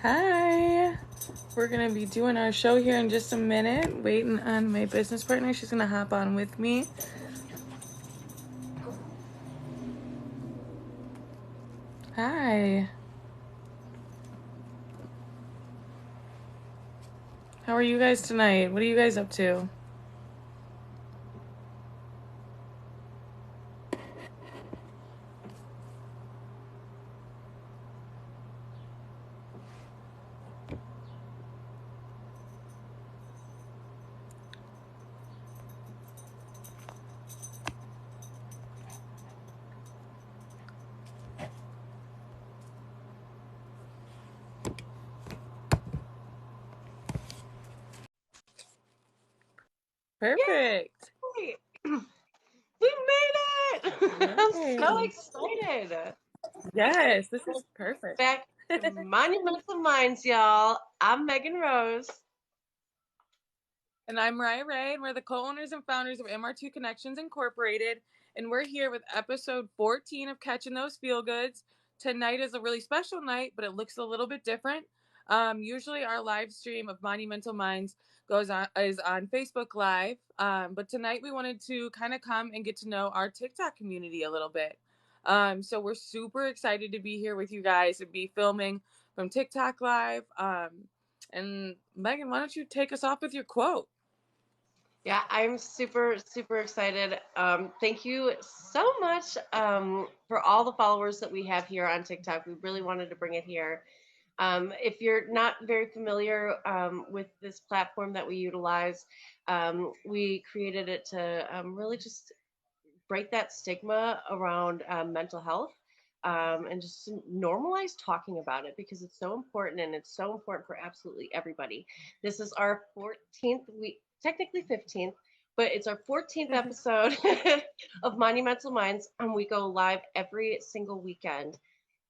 Hi. We're going to be doing our show here in just a minute, waiting on my business partner. She's going to hop on with me. Hi. How are you guys tonight? What are you guys up to? Perfect. Yay! We made it! I'm so excited. Yes, this is perfect. Back to Monumental Minds, y'all. I'm Megan Rose. And I'm Mariah Ray, and we're the co-owners and founders of MR2 Connections Incorporated. And we're here with episode 14 of Catching Those Feel Goods. Tonight is a really special night, but it looks a little bit different. Usually our live stream of Monumental Minds is on Facebook Live. But tonight we wanted to kind of come and get to know our TikTok community a little bit. So we're super excited to be here with you guys and be filming from TikTok Live. And Megan, why don't you take us off with your quote? Yeah, I'm super, super excited. Thank you so much for all the followers that we have here on TikTok. We really wanted to bring it here. If you're not very familiar with this platform that we utilize, we created it to really just break that stigma around mental health and just normalize talking about it because it's so important and it's so important for absolutely everybody. This is our 14th week, technically 15th, but it's our 14th episode of Monumental Minds, and we go live every single weekend.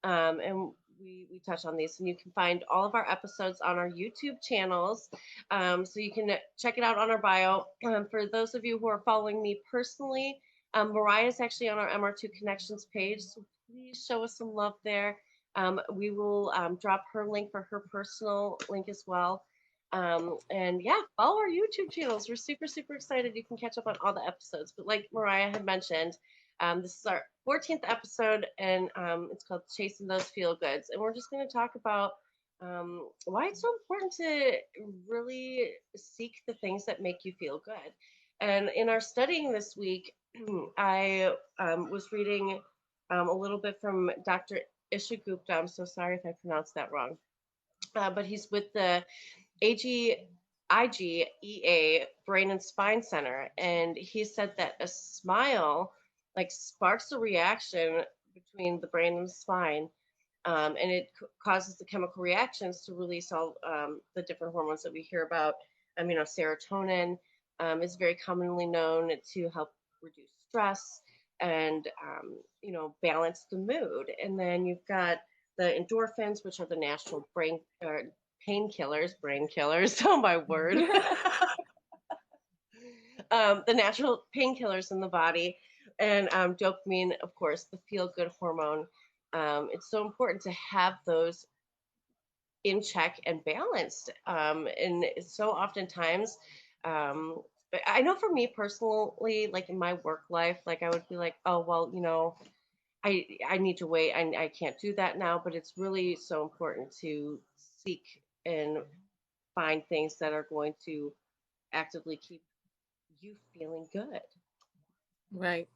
And we touch on these, and you can find all of our episodes on our YouTube channels. So you can check it out on our bio. For those of you who are following me personally, Mariah is actually on our MR2 Connections page, so please show us some love there. We will drop her link for her personal link as well. And yeah, follow our YouTube channels. We're super, super excited. You can catch up on all the episodes. But like Mariah had mentioned, this is our 14th episode, and it's called Chasing Those Feel Goods. And we're just going to talk about why it's so important to really seek the things that make you feel good. And in our studying this week, I was reading a little bit from Dr. Ishigupta. I'm so sorry if I pronounced that wrong. But he's with the IGEA Brain and Spine Center, and he said that a smile like sparks a reaction between the brain and the spine, and it causes the chemical reactions to release all the different hormones that we hear about. Serotonin is very commonly known to help reduce stress and balance the mood. And then you've got the endorphins, which are the natural brain killers. Oh my word. The natural painkillers in the body, and dopamine, of course, the feel-good hormone. It's so important to have those in check and balanced. And so oftentimes, I know for me personally, like in my work life, like I would be like, oh, well, I need to wait. I can't do that now. But it's really so important to seek and find things that are going to actively keep you feeling good. Right.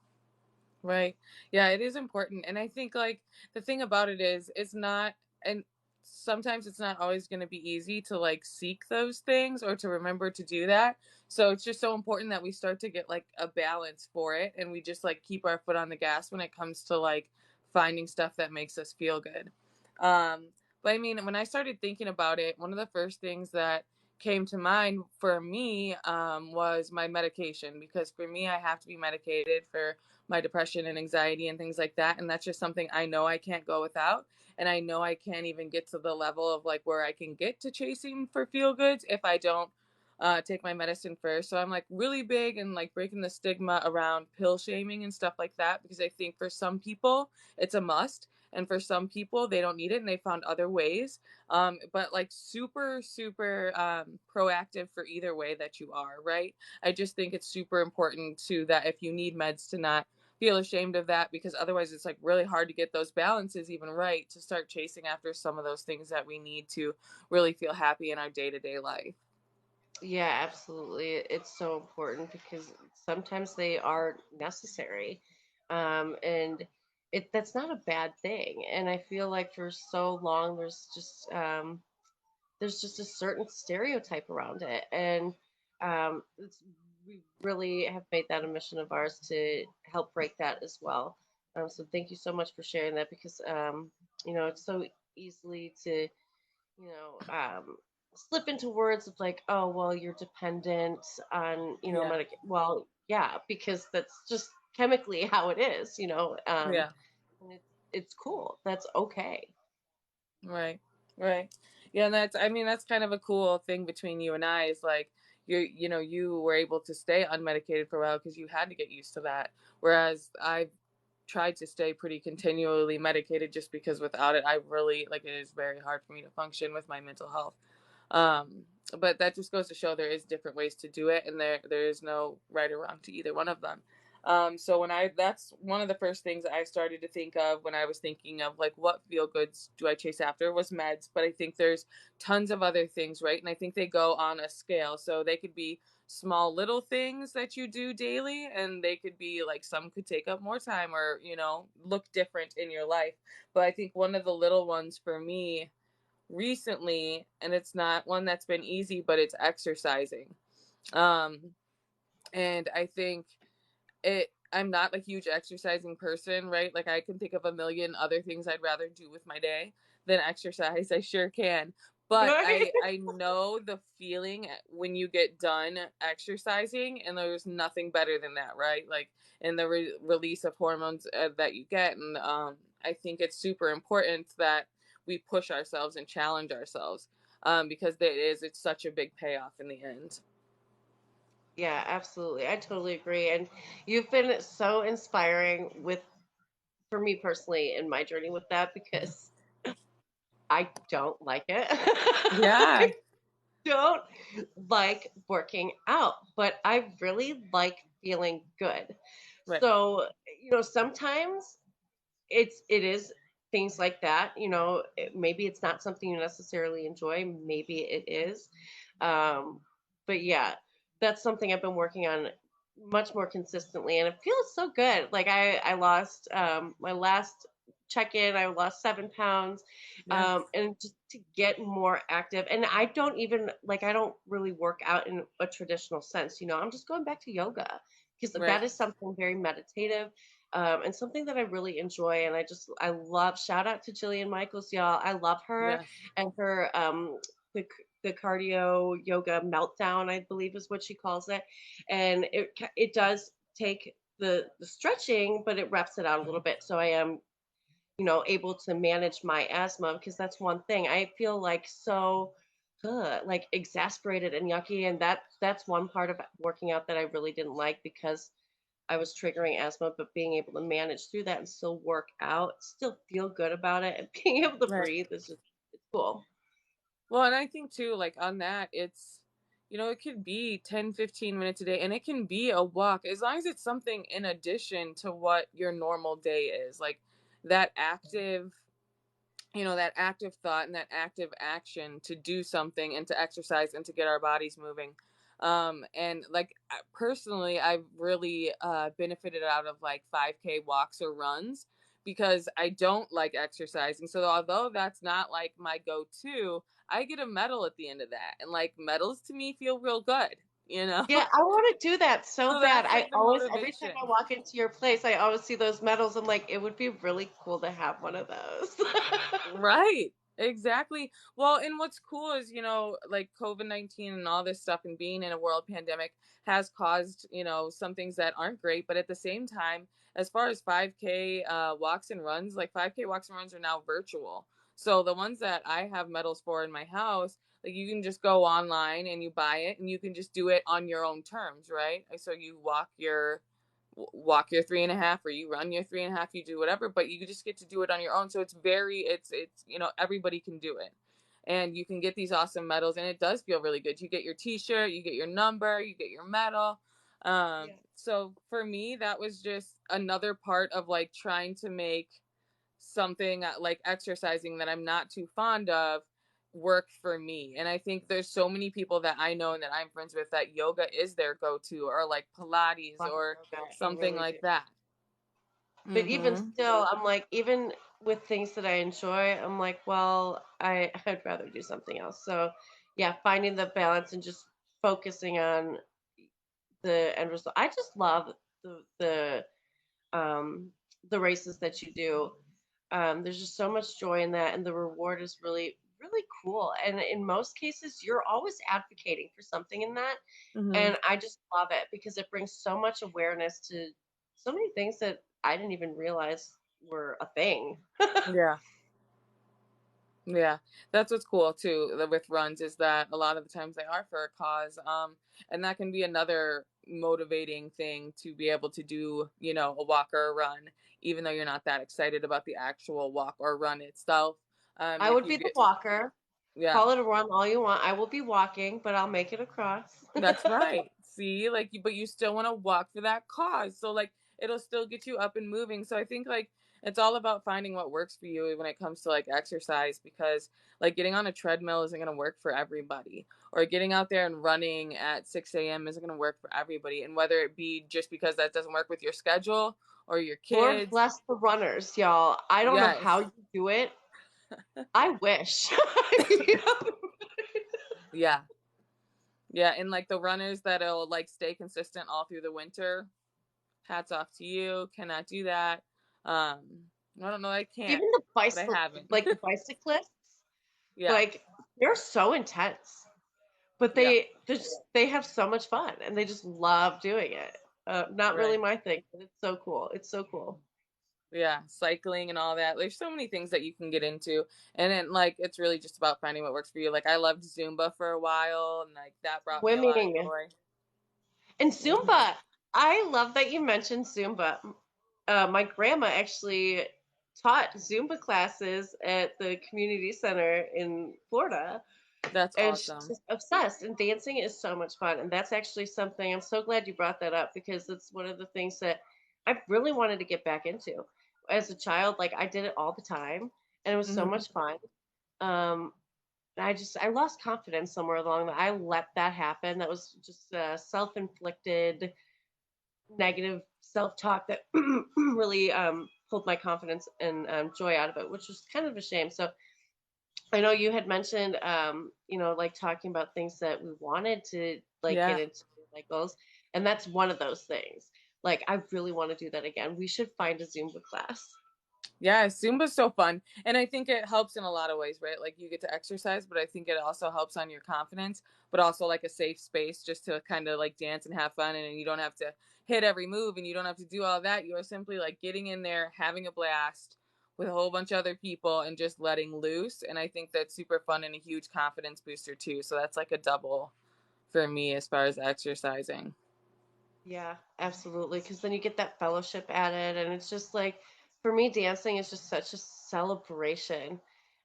Right. Yeah, it is important. And I think like the thing about it is it's not, and sometimes it's not always going to be easy to like seek those things or to remember to do that. So it's just so important that we start to get like a balance for it, and we just like keep our foot on the gas when it comes to like finding stuff that makes us feel good. But I mean, when I started thinking about it, one of the first things that came to mind for me was my medication, because for me, I have to be medicated for my depression and anxiety and things like that. And that's just something I know I can't go without. And I know I can't even get to the level of like where I can get to chasing for feel goods if I don't take my medicine first. So I'm like really big and like breaking the stigma around pill shaming and stuff like that, because I think for some people it's a must. And for some people, they don't need it and they found other ways. But like super, super proactive for either way that you are, right? I just think it's super important to that if you need meds to not feel ashamed of that, because otherwise it's like really hard to get those balances even right to start chasing after some of those things that we need to really feel happy in our day-to-day life. Yeah, absolutely. It's so important because sometimes they are necessary. And that's not a bad thing. And I feel like for so long there's just a certain stereotype around it. And we really have made that a mission of ours to help break that as well. So thank you so much for sharing that because it's so easily to slip into words of like, oh, well, you're dependent on, Yeah. well, yeah, because that's just chemically how it is, Yeah. and it's cool. That's okay. Right. Right. Yeah, and that's, I mean, that's kind of a cool thing between you and I is like you were able to stay unmedicated for a while because you had to get used to that. Whereas I've tried to stay pretty continually medicated just because without it I really like it is very hard for me to function with my mental health. Um, but that just goes to show there is different ways to do it, and there is no right or wrong to either one of them. So when I that's one of the first things I started to think of when I was thinking of like what feel goods do I chase after was meds, but I think there's tons of other things, right? And I think they go on a scale, so they could be small little things that you do daily, and they could be like some could take up more time or look different in your life. But I think one of the little ones for me recently, and it's not one that's been easy, but it's exercising. Um, and I think I'm not a huge exercising person, right? Like I can think of a million other things I'd rather do with my day than exercise. I sure can. But Okay. I know the feeling when you get done exercising, and there's nothing better than that, right? Like in the release of hormones that you get, and I think it's super important that we push ourselves and challenge ourselves, because it's such a big payoff in the end. Yeah, absolutely. I totally agree. And you've been so inspiring for me personally in my journey with that because I don't like it. Yeah, I don't like working out, but I really like feeling good. right, So, sometimes it is things like that, maybe it's not something you necessarily enjoy, maybe it is. But yeah, that's something I've been working on much more consistently, and it feels so good. Like I lost my last check in, I lost 7 pounds, yeah, and just to get more active. And I don't really work out in a traditional sense. I'm just going back to yoga because right, that is something very meditative, and something that I really enjoy. And I love, shout out to Jillian Michaels, y'all. I love her yes, and her, the, the cardio yoga meltdown, I believe is what she calls it. And it does take the stretching, but it reps it out a little bit. So I am, able to manage my asthma because that's one thing I feel like so like exasperated and yucky. And that's one part of working out that I really didn't like because I was triggering asthma, but being able to manage through that and still work out, still feel good about it, and being able to right. breathe is just, it's cool. Well, and I think too, like on that, it could be 10, 15 minutes a day, and it can be a walk as long as it's something in addition to what your normal day is. Like that active, that active thought and that active action to do something and to exercise and to get our bodies moving. And like personally, I've really benefited out of like 5K walks or runs because I don't like exercising. So although that's not like my go-to, I get a medal at the end of that, and like medals to me feel real good, you know. Yeah, I want to do that so So bad. that's I like the always, every time motivation. I walk into your place, I always see those medals. I'm like, it would be really cool to have one of those. Right. Exactly. Well, and what's cool is, like COVID-19 and all this stuff and being in a world pandemic has caused, some things that aren't great. But at the same time, as far as 5K walks and runs, like 5K walks and runs are now virtual. So the ones that I have medals for in my house, Like you can just go online and you buy it and you can just do it on your own terms, right? So you walk your 3.5, or you run your 3.5, you do whatever, but you just get to do it on your own. So it's everybody can do it, and you can get these awesome medals, and it does feel really good. You get your t-shirt, you get your number, you get your medal. Yeah. So for me, that was just another part of like trying to make something like exercising that I'm not too fond of work for me. And I think there's so many people that I know and that I'm friends with that yoga is their go-to, or like Pilates Love or yoga. I something really do. like that. But even Mhm. still, I'm like, even with things that I enjoy, I'm like, well, I'd rather do something else. So, yeah, finding the balance and just focusing on the end result. I just love um the races that you do. There's just so much joy in that, and the reward is really really cool. And in most cases, you're always advocating for something in that, Mhm. and I just love it because it brings so much awareness to so many things that I didn't even realize were a thing. Yeah. Yeah, that's what's cool too with runs, is that a lot of the times they are for a cause, and that can be another motivating thing to be able to do, a walk or a run, even though you're not that excited about the actual walk or run itself. I If would you be the get, walker. yeah, Call it a run all you want. I will be walking, but I'll make it across. that's right. See, like, but you still want to walk for that cause. So, like, it'll still get you up and moving. So, I think, like, it's all about finding what works for you when it comes to, like, exercise, because, like, getting on a treadmill isn't going to work for everybody. Or getting out there and running at 6 a.m. isn't going to work for everybody. And whether it be just because that doesn't work with your schedule or your Lord kids, bless the runners, y'all. I don't know how yes. you do it. I wish. You know? Yeah. Yeah. And, like, the runners that'll, like, stay consistent all through the winter, hats off to you. Cannot do that. I don't know. I can't, Even the but I bicycle, haven't. like the bicyclists, Yeah. like they're so intense, but Yeah. they have so much fun and they just love doing it. Not really Right. my thing, but it's so cool. It's so cool. Yeah. Cycling and all that. There's so many things that you can get into. And then, like, it's really just about finding what works for you. Like, I loved Zumba for a while, and, like, that brought me a lot of Swimming joy. and Hmm. Zumba. I love that you mentioned Zumba. My grandma actually taught Zumba classes at the community center in Florida, That's and she's awesome. just obsessed. And dancing is so much fun, and that's actually something I'm so glad you brought that up because it's one of the things that I really wanted to get back into. As a child, like I did it all the time, and it was so Hmm. much fun. Um, I lost confidence somewhere along the. I let that happen. That was just self-inflicted negative self-talk that really pulled my confidence and joy out of it, which was kind of a shame. So I know you had mentioned, like talking about things that we wanted to like get Yeah. into, like goals, and that's one of those things. Like I really want to do that again. We should find a Zumba class. Yeah, Zumba's so fun. And I think it helps in a lot of ways, right? Like you get to exercise, but I think it also helps on your confidence, but also like a safe space just to kind of like dance and have fun. And you don't have to hit every move and you don't have to do all that. You are simply like getting in there, having a blast with a whole bunch of other people and just letting loose. And I think that's super fun and a huge confidence booster too. So that's like a double for me as far as exercising. Yeah, absolutely. Because then you get that fellowship added, and it's just like, for me, dancing is just such a celebration,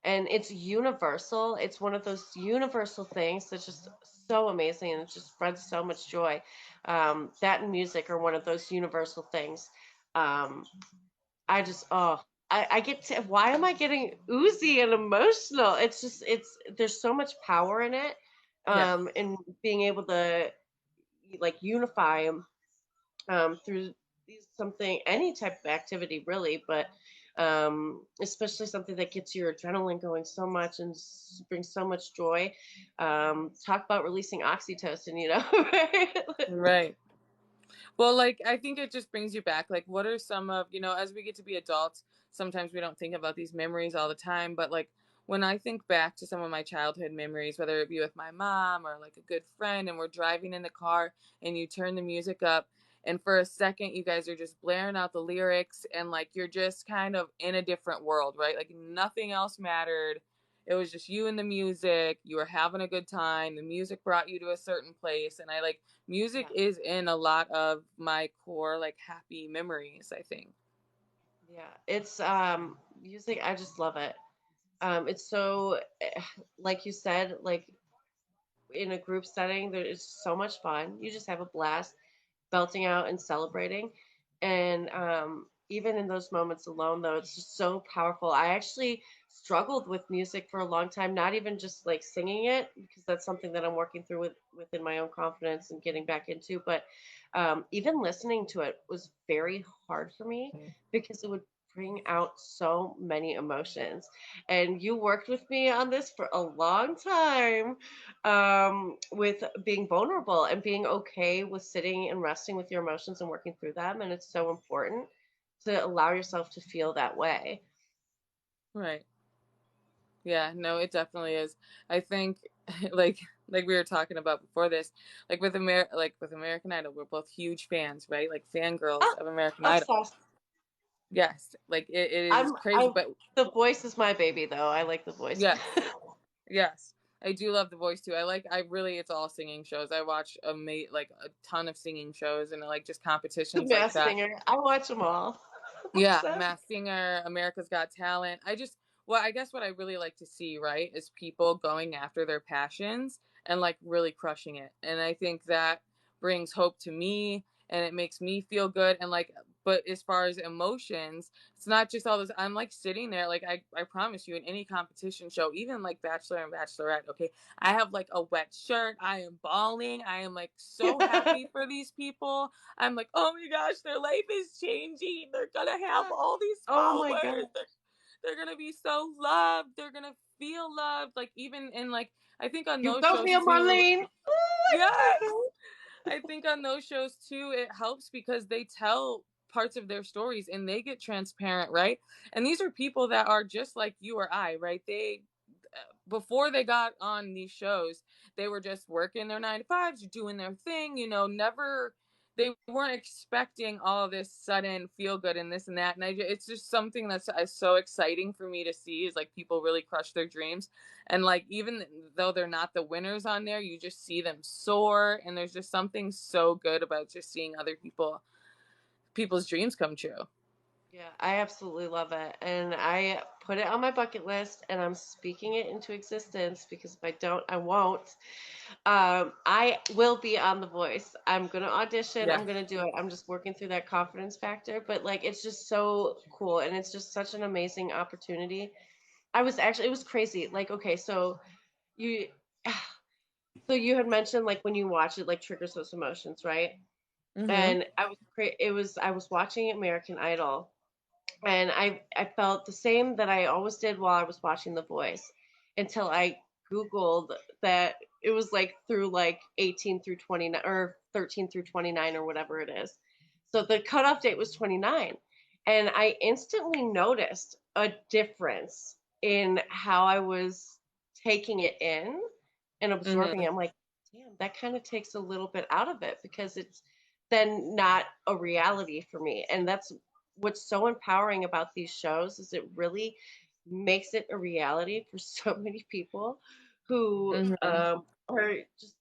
and it's universal. It's one of those universal things that's just so amazing, and it just spreads so much joy. That and music are one of those universal things. Um, I just, oh, I get to, why am I getting oozy and emotional? It's just, there's so much power in it, Yeah. and being able to like unify through something, any type of activity, really, but especially something that gets your adrenaline going so much and brings so much joy. Talk about releasing oxytocin, right? Right. Well, like I think it just brings you back. Like, what are some of, as we get to be adults, sometimes we don't think about these memories all the time. But like when I think back to some of my childhood memories, whether it be with my mom or like a good friend, and we're driving in the car and you turn the music up, and for a second, you guys are just blaring out the lyrics, and like you're just kind of in a different world, right? Like nothing else mattered it was just you and the music. You were having a good time. The music brought you to a certain place. And I like music Yeah. is in a lot of my core, like happy memories, I think. Yeah. It's music, I just love it. It's so like you said, like in a group setting, there is so much fun. You just have a blast belting out and celebrating. And even in those moments alone, though, it's just so powerful. I actually struggled with music for a long time, not even just like singing it, because that's something that I'm working through within my own confidence and getting back into. But even listening to it was very hard for me because it would bring out so many emotions. And you worked with me on this for a long time, with being vulnerable and being okay with sitting and resting with your emotions and working through them. And it's so important to allow yourself to feel that way. Right. Yeah, no, it definitely is. I think like like we were talking about before this, like with American Idol, we're both huge fans, right? Like fangirls Ah, of American Idol. obsessed. Yes, like it is crazy, I'm, but the voice is my baby though. I like the voice. yes, yes. I do love the voice too. I really it's all singing shows. I watch like a ton of singing shows and like just The competitions like Masked that. Singer. I watch them all. Yeah, Obsessed. Masked Singer, America's Got Talent. Well, I guess what I really like to see, right, is people going after their passions and like really crushing it. And I think that brings hope to me and it makes me feel good. And like, but as far as emotions, it's not just all this. I'm like sitting there, like, I promise you, in any competition show, even like Bachelor and Bachelorette, okay, I have like a wet shirt. I am bawling. I am like so happy for these people. I'm like, oh my gosh, their life is changing. They're gonna have all these Oh my followers. god. They're gonna be so loved. They're gonna feel loved. Like even in like I think on You those go shows feel too. Marlene. Oh, I Yes. love it. I think on those shows too, it helps because they tell parts of their stories and they get transparent, right? And these are people that are just like you or I, right? They before they got on these shows, they were just working their 9 to 5s, doing their thing, never they weren't expecting all this sudden feel good and this and that. And it's just something that's so exciting for me to see is like people really crush their dreams. And like, even though they're not the winners on there, you just see them soar. And there's just something so good about just seeing other people's dreams come true. Yeah, I absolutely love it. And I put it on my bucket list and I'm speaking it into existence because if I don't, I won't. I will be on The Voice. I'm going to audition. Yeah. I'm going to do it. I'm just working through that confidence factor. But like, it's just so cool. And it's just such an amazing opportunity. It was crazy. Like, okay, so you, so you had mentioned like when you watch it, like triggers those emotions, right? Mm-hmm. And I was watching American Idol and I felt the same that I always did while I was watching The Voice until I Googled that it was like through like 18 through 29 or 13 through 29 or whatever it is. So the cutoff date was 29. And I instantly noticed a difference in how I was taking it in and absorbing Mm-hmm. it. I'm like, damn, that kind of takes a little bit out of it because it's then not a reality for me. And that's what's so empowering about these shows is it really makes it a reality for so many people who Mm-hmm. are just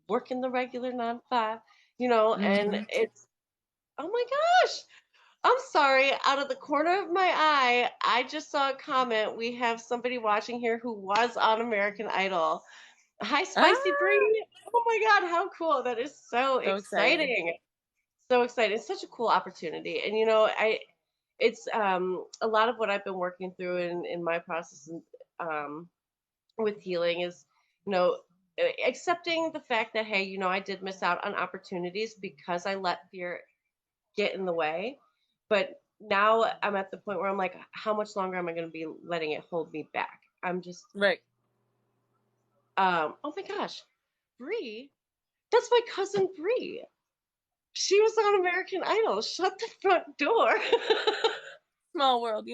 working the regular 9 to 5, and Mm-hmm. it's, oh my gosh, I'm sorry. Out of the corner of my eye, I just saw a comment. We have somebody watching here who was on American Idol. Hi, Spicy Ah, Bree. Oh my God, how cool. That is so so exciting. exciting. So excited. It's such a cool opportunity. And it's a lot of what I've been working through in my process um, with healing is, you know, accepting the fact that, hey, I did miss out on opportunities because I let fear get in the way. But now I'm at the point where I'm like, how much longer am I going to be letting it hold me back? I'm just, Right. oh my gosh, Bree, that's my cousin Bree. She was on American Idol. Shut the front door. Small world.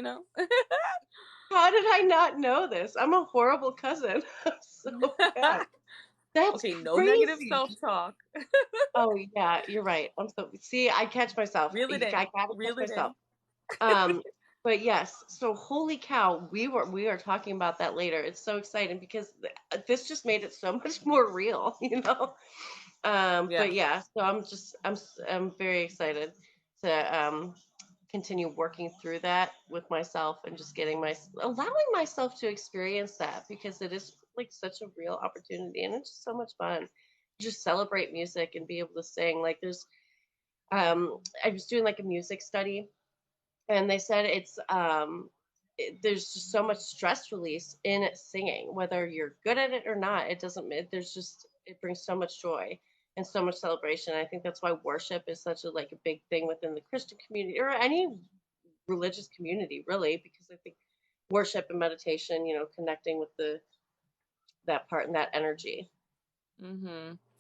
How did I not know this? I'm a horrible cousin. I'm so bad. That's Okay, no negative crazy. self-talk. Oh yeah, you're right. I'm so, see, I catch myself. Reel it I in. gotta catch Reel it myself. in. Um, but yes, so holy cow, we are talking about that later. It's so exciting because this just made it so much more real, you know. Yeah. But yeah, so I'm very excited to continue working through that with myself and just allowing myself to experience that because it is like such a real opportunity and it's just so much fun. Just celebrate music and be able to sing. Like I was doing like a music study and they said there's just so much stress release in singing, whether you're good at it or not. It doesn't. It brings so much joy and so much celebration. I think that's why worship is such a big thing within the Christian community or any religious community, really, because I think worship and meditation, connecting with the that part and that energy.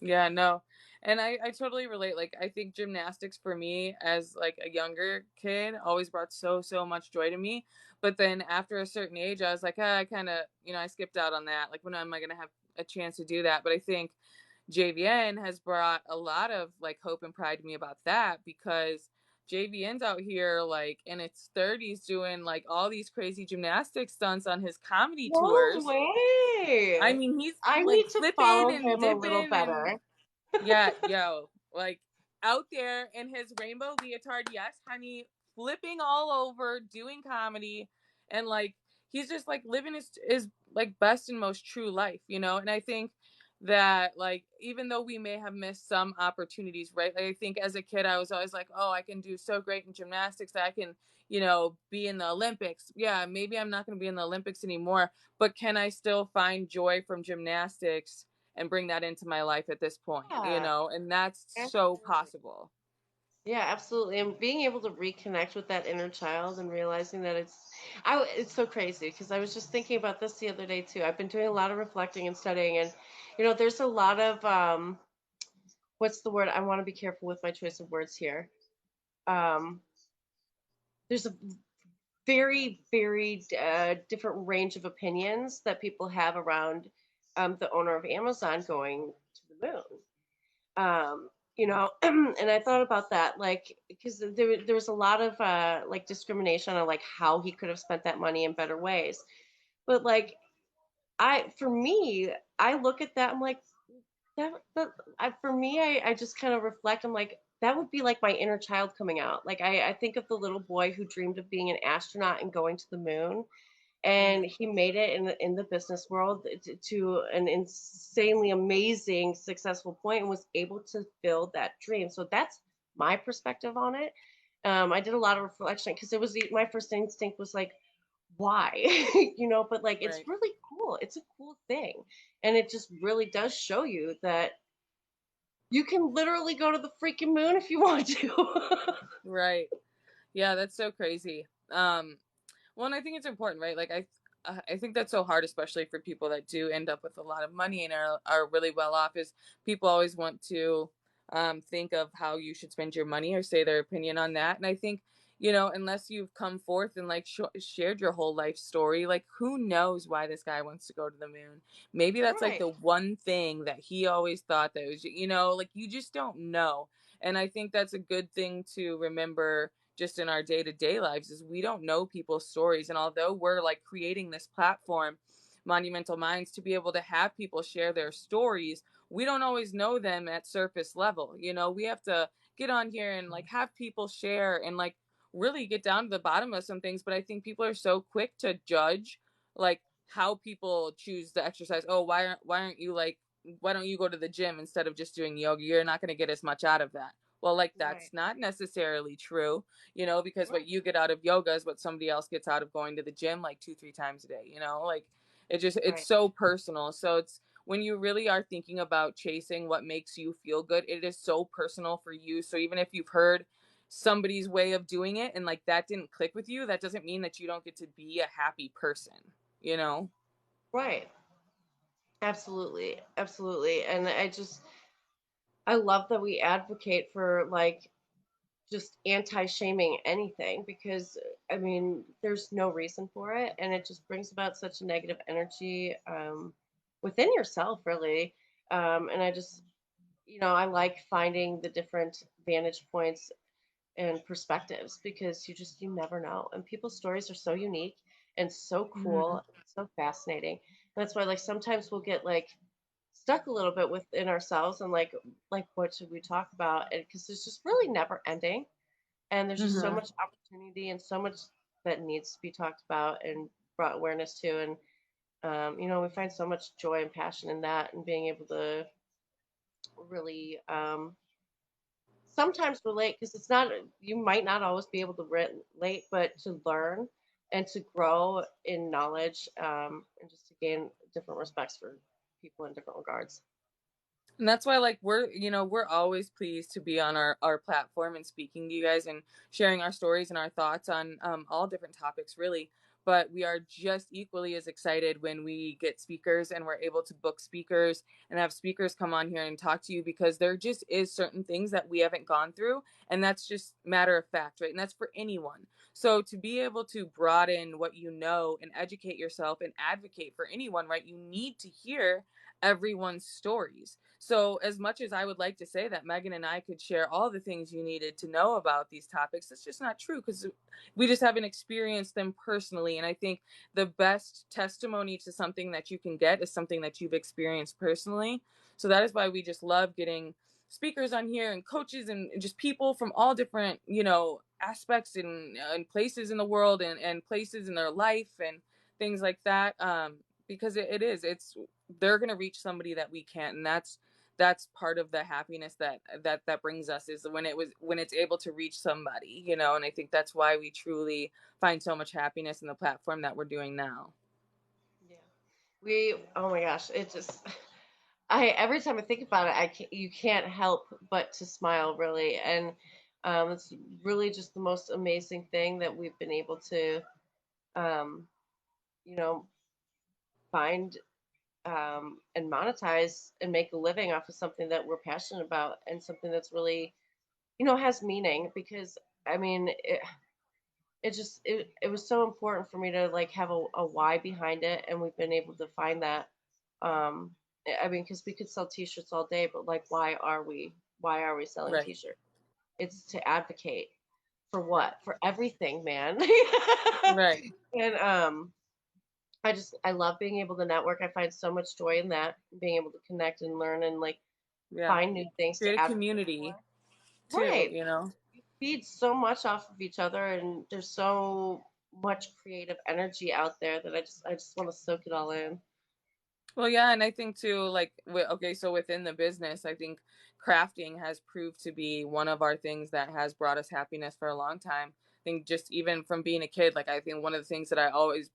Yeah, no. And I totally relate. Like I think gymnastics for me as like a younger kid always brought so much joy to me. But then after a certain age I was like, I kind of, I skipped out on that. Like when am I going to have a chance to do that? But I think JVN has brought a lot of like hope and pride to me about that because JVN's out here like in its 30s doing like all these crazy gymnastic stunts on his comedy No tours. I way. mean, he's I like need to flipping follow and him a little dipping and better. yeah, yo, like out there in his rainbow leotard, yes, honey, flipping all over, doing comedy, and like he's just like living his like best and most true life, And I think that like even though we may have missed some opportunities, right? Like, I think as a kid I was always like, oh, I can do so great in gymnastics that I can, be in the Olympics. Yeah, maybe I'm not going to be in the Olympics anymore, but can I still find joy from gymnastics and bring that into my life at this point, Yeah, and that's so absolutely. possible. Yeah, absolutely. And being able to reconnect with that inner child and realizing that it's so crazy because I was just thinking about this the other day too. I've been doing a lot of reflecting and studying, and there's a lot of what's the word? I want to be careful with my choice of words here. Um, there's a very different range of opinions that people have around the owner of Amazon going to the moon. And I thought about that, like, because there was a lot of like discrimination on like how he could have spent that money in better ways. But like, for me, I look at that, I'm like, for me, I just kind of reflect. I'm like, that would be like my inner child coming out. Like, I think of the little boy who dreamed of being an astronaut and going to the moon and Mm, he made it in the business world to an insanely amazing successful point and was able to fill that dream. So that's my perspective on it. I did a lot of reflection because my first instinct was like, why? But like it's right, really cool. It's a cool thing, and it just really does show you that you can literally go to the freaking moon if you want to. right. Yeah, that's so crazy. Well, and I think it's important, right? Like I think that's so hard, especially for people that do end up with a lot of money and are really well off. Is people always want to think of how you should spend your money or say their opinion on that. And I think, unless you've come forth and like shared your whole life story, like who knows why this guy wants to go to the moon? Maybe that's like Right, the one thing that he always thought that was, like you just don't know. And I think that's a good thing to remember just in our day-to-day lives is we don't know people's stories, and although we're like creating this platform, Monumental Minds, to be able to have people share their stories, we don't always know them at surface level. We have to get on here and like have people share and like really get down to the bottom of some things. But I think people are so quick to judge like how people choose to exercise. Oh, why aren't you like, why don't you go to the gym instead of just doing yoga? You're not going to get as much out of that. Well, like right, that's not necessarily true, because what right, you get out of yoga is what somebody else gets out of going to the gym like 2-3 times a day, like it's right. so personal. So it's when you really are thinking about chasing what makes you feel good, it is so personal for you. So even if you've heard somebody's way of doing it and like that didn't click with you, that doesn't mean that you don't get to be a happy person, you know? Right. Absolutely, absolutely. And I love that we advocate for like just anti-shaming anything because I mean, there's no reason for it and it just brings about such a negative energy within yourself really. And I like finding the different vantage points and perspectives, because you never know. And people's stories are so unique and so Mhm. cool, so fascinating. And that's why like sometimes we'll get like stuck a little bit within ourselves and like what should we talk about? And because it's just really never ending, and there's just so Mhm. much opportunity and so much that needs to be talked about and brought awareness to. And we find so much joy and passion in that, and being able to really sometimes relate, because it's not, you might not always be able to relate, but to learn and to grow in knowledge, and just to gain different respects for people in different regards. And that's why like we're always pleased to be on our platform and speaking to you guys and sharing our stories and our thoughts on all different topics really. But we are just equally as excited when we get speakers and we're able to book speakers and have speakers come on here and talk to you, because there just is certain things that we haven't gone through, and that's just matter of fact, right? And that's for anyone. So to be able to broaden what you know and educate yourself and advocate for anyone, right, you need to hear everyone's stories. So, as much as I would like to say that Megan and I could share all the things you needed to know about these topics, that's just not true, because we just haven't experienced them personally. And I think the best testimony to something that you can get is something that you've experienced personally. So, that is why we just love getting speakers on here and coaches and just people from all different, aspects and places in the world and places in their life and things like that. Because it's they're going to reach somebody that we can't, and that's part of the happiness that brings us, is when it's able to reach somebody, and I think that's why we truly find so much happiness in the platform that we're doing now. Yeah. Oh my gosh, it just, I, every time I think about it, you can't help but to smile, really. And it's really just the most amazing thing that we've been able to, um, you know, find, and monetize and make a living off of something that we're passionate about, and something that's really, has meaning. Because I mean, it was so important for me to like have a why behind it, and we've been able to find that. Um, I mean, because we could sell T-shirts all day, but like, why are we selling Right. T-shirts? It's to advocate for Right. what? For everything, man. Right. And I love being able to network. I find so much joy in that, being able to connect and learn and like Yeah. find new things Create to a advocate for. community too, Right. you know. We feed so much off of each other, and there's so much creative energy out there that I just want to soak it all in. Well, yeah, and I think too, like, okay, so within the business, I think crafting has proved to be one of our things that has brought us happiness for a long time. I think just even from being a kid, like I think one of the things that always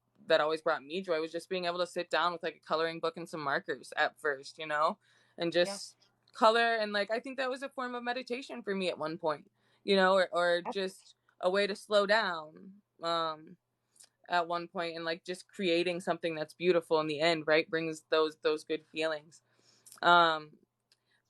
brought me joy was just being able to sit down with like a coloring book and some markers at first, and Yeah. just color. And like I think that was a form of meditation for me at one point, or just a way to slow down. Um, at one point, and like just creating something that's beautiful in the end, right, brings those good feelings. um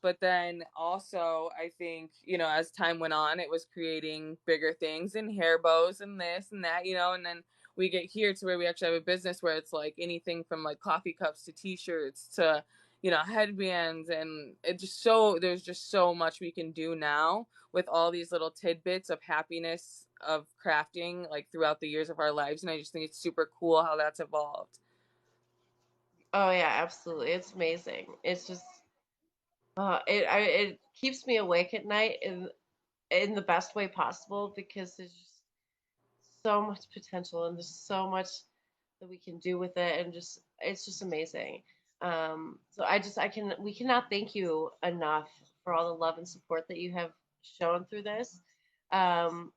but then also I think, as time went on, it was creating bigger things and hair bows and this and that, and then we get here to where we actually have a business where it's like anything from like coffee cups to t-shirts to headbands, and there's just so much we can do now with all these little tidbits of happiness of crafting like throughout the years of our lives, and I just think it's super cool how that's evolved. Oh yeah, absolutely. It's amazing. It's just it keeps me awake at night in the best way possible, because there's just so much potential, and there's so much that we can do with it, and just it's just amazing. So we cannot thank you enough for all the love and support that you have shown through this. Um,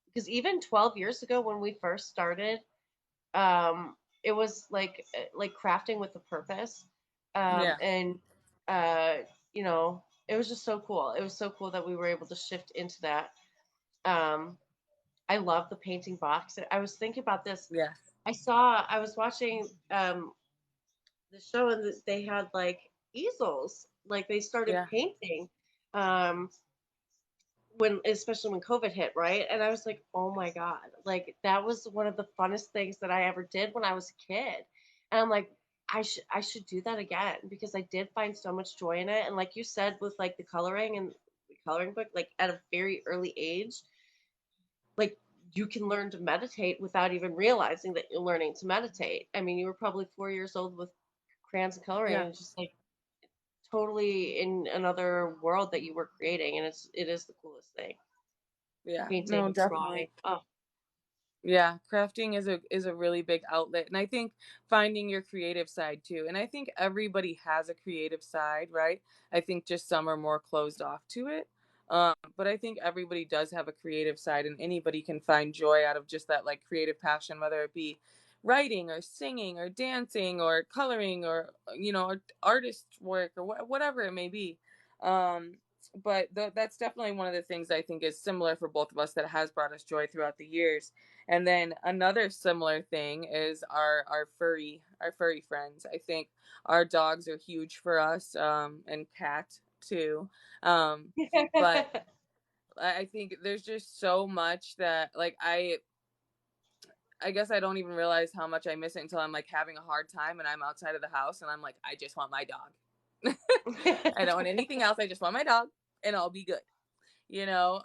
because even 12 years ago when we first started, it was like crafting with a purpose, Yeah. and uh, it was just so cool. It was so cool that we were able to shift into that. Um, I love the painting box. I was thinking about this. Yeah. I was watching the show, and they had like easels, like they started Yeah. painting. Um, especially when COVID hit, right? And I was like, oh my God, like that was one of the funnest things that I ever did when I was a kid. And I'm like, I should do that again, because I did find so much joy in it. And like you said, with like the coloring and the coloring book, like at a very early age, you can learn to meditate without even realizing that you're learning to meditate. I mean, you were probably 4 years old with crayons and coloring, Yeah. and it's just like totally in another world that you were creating, and it is the coolest thing. Yeah. No, Painting, definitely. drawing. Oh, Yeah, crafting is a really big outlet, and I think finding your creative side too. And I think everybody has a creative side, right? I think just some are more closed off to it. But I think everybody does have a creative side, and anybody can find joy out of just that like creative passion, whether it be writing or singing or dancing or coloring or artist work or whatever it may be. Um, but that's definitely one of the things I think is similar for both of us that has brought us joy throughout the years. And then another similar thing is our furry friends. I think our dogs are huge for us, and cat too. But I think there's just so much that like I guess I don't even realize how much I miss it until I'm like having a hard time and I'm outside of the house and I'm like, I just want my dog. I don't want anything else. I just want my dog and I'll be good. you know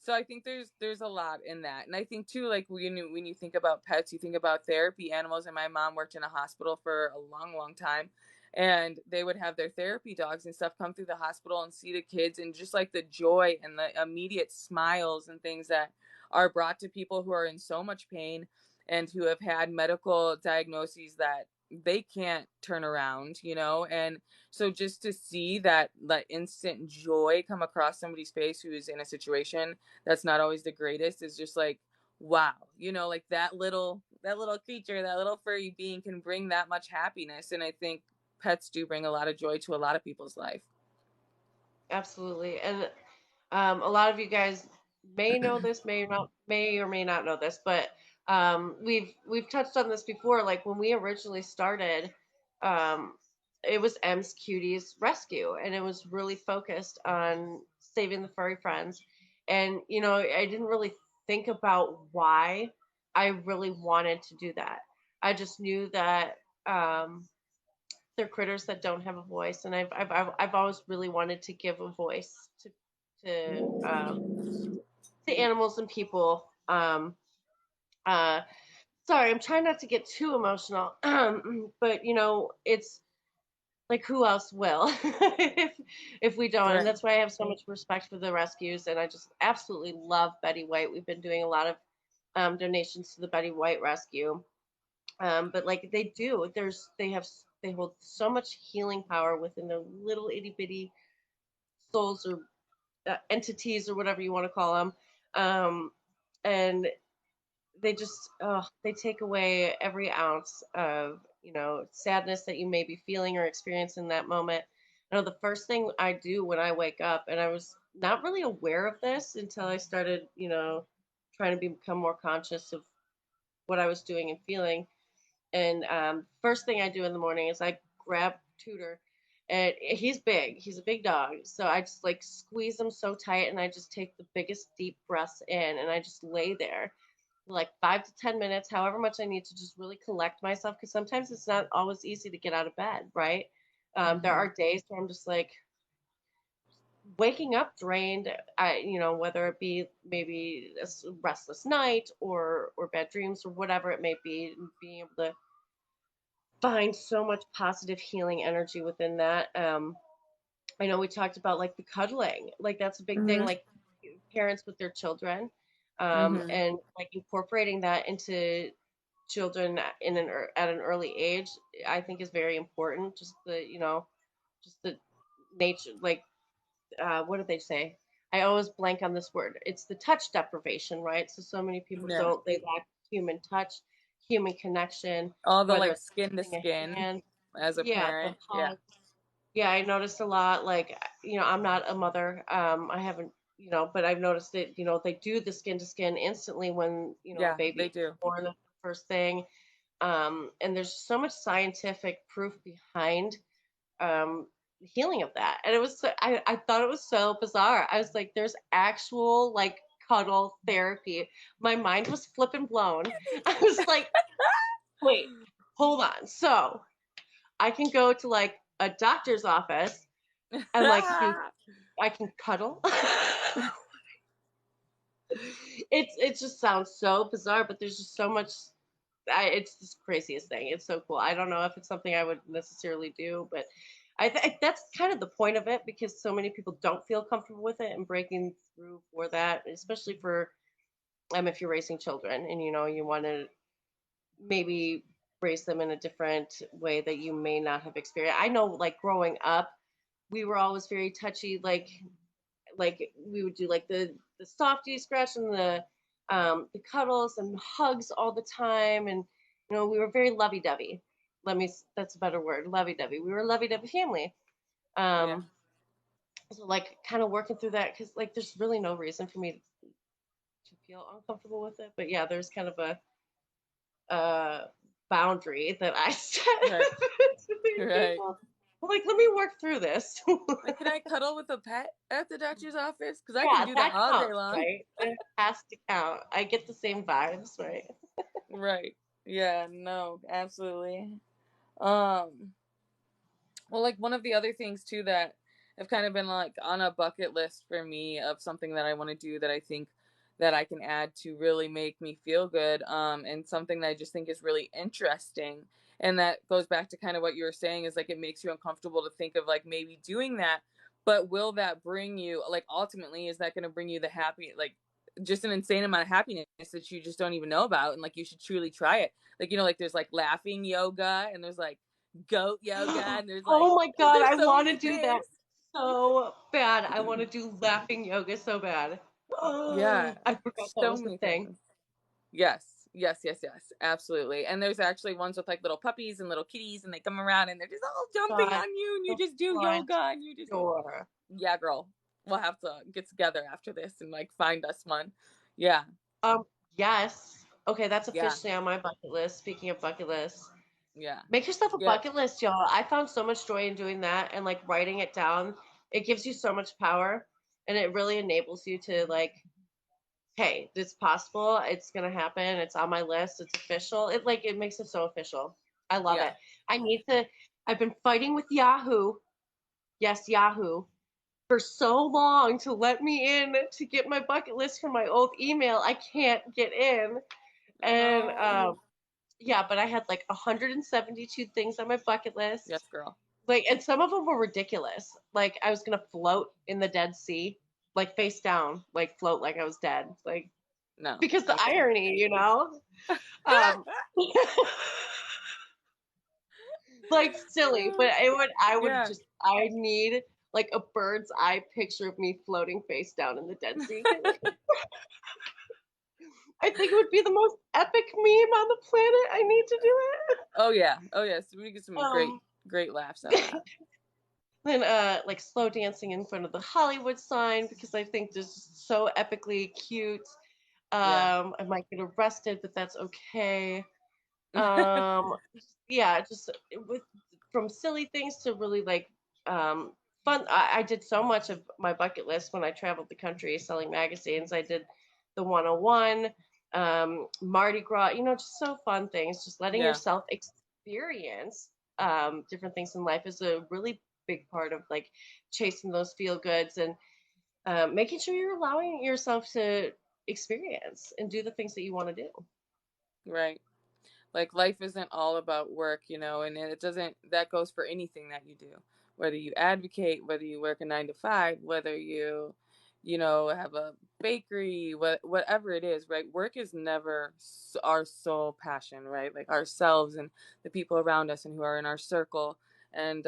so I think there's a lot in that. And I think too, like when you think about pets, you think about therapy animals. And my mom worked in a hospital for a long time, and they would have their therapy dogs and stuff come through the hospital and see the kids, and just like the joy and the immediate smiles and things that are brought to people who are in so much pain and who have had medical diagnoses that they can't turn around, and so just to see that instant joy come across somebody's face who's in a situation that's not always the greatest is just like, wow, like that little creature, that little furry being can bring that much happiness. And I think pets do bring a lot of joy to a lot of people's life. absolutely. And a lot of you guys may know this, may or may not know this, but we've touched on this before. Like when we originally started, um, it was M's Cuties Rescue, and it was really focused on saving the furry friends. And I didn't really think about why I really wanted to do that. I just knew that they're critters that don't have a voice, and I've always really wanted to give a voice to animals and people. Uh, Sorry, I'm trying not to get too emotional, but it's like who else will if we don't? And Right. that's why I have so much respect for the rescues, and I just absolutely love Betty White. We've been doing a lot of donations to the Betty White Rescue, but like they hold so much healing power within their little itty bitty souls or entities or whatever you want to call them. And they just they take away every ounce of sadness that you may be feeling or experiencing in that moment. I know the first thing I do when I wake up, and I was not really aware of this until I started trying to become more conscious of what I was doing and feeling. And first thing I do in the morning is I grab Tudor, and he's big. He's a big dog, so I just like squeeze him so tight, and I just take the biggest deep breaths in, and I just lay there for like 5 to 10 minutes, however much I need to just really collect myself, because sometimes it's not always easy to get out of bed, right? There Hmm. are days where I'm just like waking up drained. Whether it be maybe a restless night or bad dreams or whatever it may be, being able to find so much positive healing energy within that. I know we talked about like the cuddling, like that's a big thing, Hmm. like parents with their children, Hmm. and like incorporating that into children at an early age, I think is very important. Just the nature, like what did they say? I always blank on this word. It's the touch deprivation, right? So many people Yeah. don't, they lack human touch, human connection, All the whether like it's skin to holding a skin hand. as a Yeah, the parent. Yeah. hug. Yeah, I noticed a lot. Like, I'm not a mother. I haven't, but I've noticed that, they do the skin to skin instantly when, a Yeah, baby they is do. born, the first thing. And there's so much scientific proof behind healing of that. And I thought it was so bizarre. I was like, there's actual like cuddle therapy. My mind was flipping blown. I was like, wait, hold on. So I can go to like a doctor's office and like I can cuddle It just sounds so bizarre, but there's just so much. It's the craziest thing. It's so cool. I don't know if it's something I would necessarily do, but that's kind of the point of it because so many people don't feel comfortable with it and breaking through for that, especially for if you're raising children and you want to maybe raise them in a different way that you may not have experienced. I know, like growing up, we were always very touchy, like we would do like the softy scratch and the cuddles and hugs all the time, and we were very lovey dovey. That's a better word, lovey dovey. We were a lovey dovey family. Yeah. Um, so like kind of working through that because like there's really no reason for me to feel uncomfortable with it, but yeah, there's kind of a boundary that I set Right. between Right. people. Like, let me work through this. Like, can I cuddle with a pet at the doctor's office? Because I can Yeah, do that that all day counts, long. right? It has to count. I get the same vibes, right? Right. Yeah, no, absolutely. Um, well, like one of the other things too that have kind of been like on a bucket list for me of something that I want to do that I think that I can add to really make me feel good, and something that I just think is really interesting. And that goes back to kind of what you were saying is like it makes you uncomfortable to think of like maybe doing that, but will that bring you like ultimately is that going to bring you the happy like just an insane amount of happiness that you just don't even know about and like you should truly try it. Like like there's like laughing yoga and there's like goat yoga and there's like Oh my God, there's I so want to many do things. that so bad. I want to do laughing yoga so bad. Yeah, Oh, I forgot that so was the many thing. things. Yes, yes, yes, yes, absolutely. And there's actually ones with like little puppies and little kitties and they come around and they're just all jumping Shut on you and you the just do front yoga and you just door. yeah, girl. We'll have to get together after this and like find us one. Yeah, Um, yes. Okay, that's yeah, officially on my bucket list. Speaking of bucket lists, yeah, make yourself a yeah, bucket list, y'all. I found so much joy in doing that and like writing it down. It gives you so much power and it really enables you to like, hey, it's possible. It's gonna happen. It's on my list. It's official. It makes it so official. I love yeah. it. I need to. I've been fighting with Yahoo. Yes, Yahoo. For so long to let me in to get my bucket list from my old email. I can't get in. And No. yeah, but I had like 172 things on my bucket list. Yes, girl. Like, and some of them were ridiculous. Like, I was gonna float in the Dead Sea, like face down, like float like I was dead. Like, No. because the Okay. irony. Um, like silly, but Yeah. I need like a bird's eye picture of me floating face down in the Dead Sea. I think it would be the most epic meme on the planet. I need to do it. Oh yeah. Oh yes. We get some great Um, great laughs out of that. then like slow dancing in front of the Hollywood sign because I think this is so epically cute. Yeah. I might get arrested, but that's okay. Um, yeah, just with from silly things to really like fun. I did so much of my bucket list when I traveled the country selling magazines. I did the 101, Mardi Gras, just so fun things. Just letting Yeah. yourself experience different things in life is a really big part of like chasing those feel goods and making sure you're allowing yourself to experience and do the things that you want to do. Right. Like life isn't all about work, and it doesn't that goes for anything that you do. Whether you advocate, whether you work a 9 to 5, whether you have a bakery, whatever it is, right? Work is never our sole passion, right? Like ourselves and the people around us and who are in our circle. And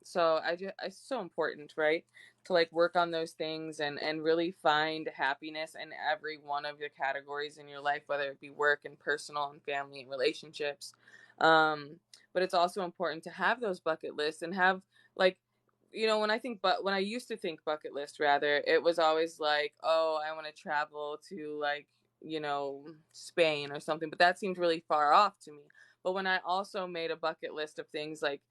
so it's so important, right? To like work on those things and really find happiness in every one of your categories in your life, whether it be work and personal and family and relationships. Um, but it's also important to have those bucket lists and have like when when I used to think bucket list rather, it was always like, oh, I want to travel to like, Spain or something, but that seemed really far off to me. But when I also made a bucket list of things like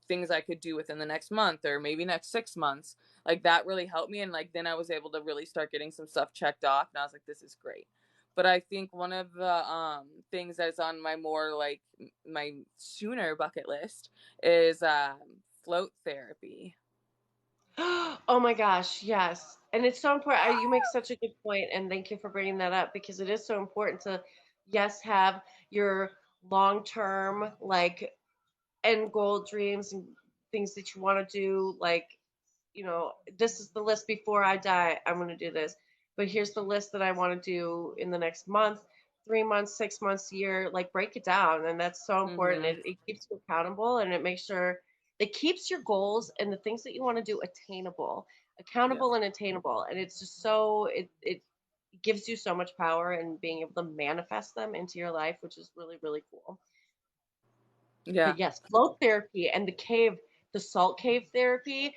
things I could do within the next month or maybe next 6 months, like that really helped me. And like then I was able to really start getting some stuff checked off. And I was like, this is great. But I think one of the things that's on my more like my sooner bucket list is float therapy. Oh my gosh, yes. And it's so important. You make such a good point, and thank you for bringing that up because it is so important to, yes, have your long-term like end goal dreams and things that you want to do. Like, this is the list before I die. I'm going to do this. But here's the list that I want to do in the next month, 3 months, 6 months, year. Like, break it down. And that's so important. Mm-hmm. It keeps you accountable and it makes sure it keeps your goals and the things that you want to do attainable, Yeah. accountable and attainable. And it's just so, it gives you so much power and being able to manifest them into your life, which is really, really cool. Yeah. But yes, float therapy and the salt cave therapy.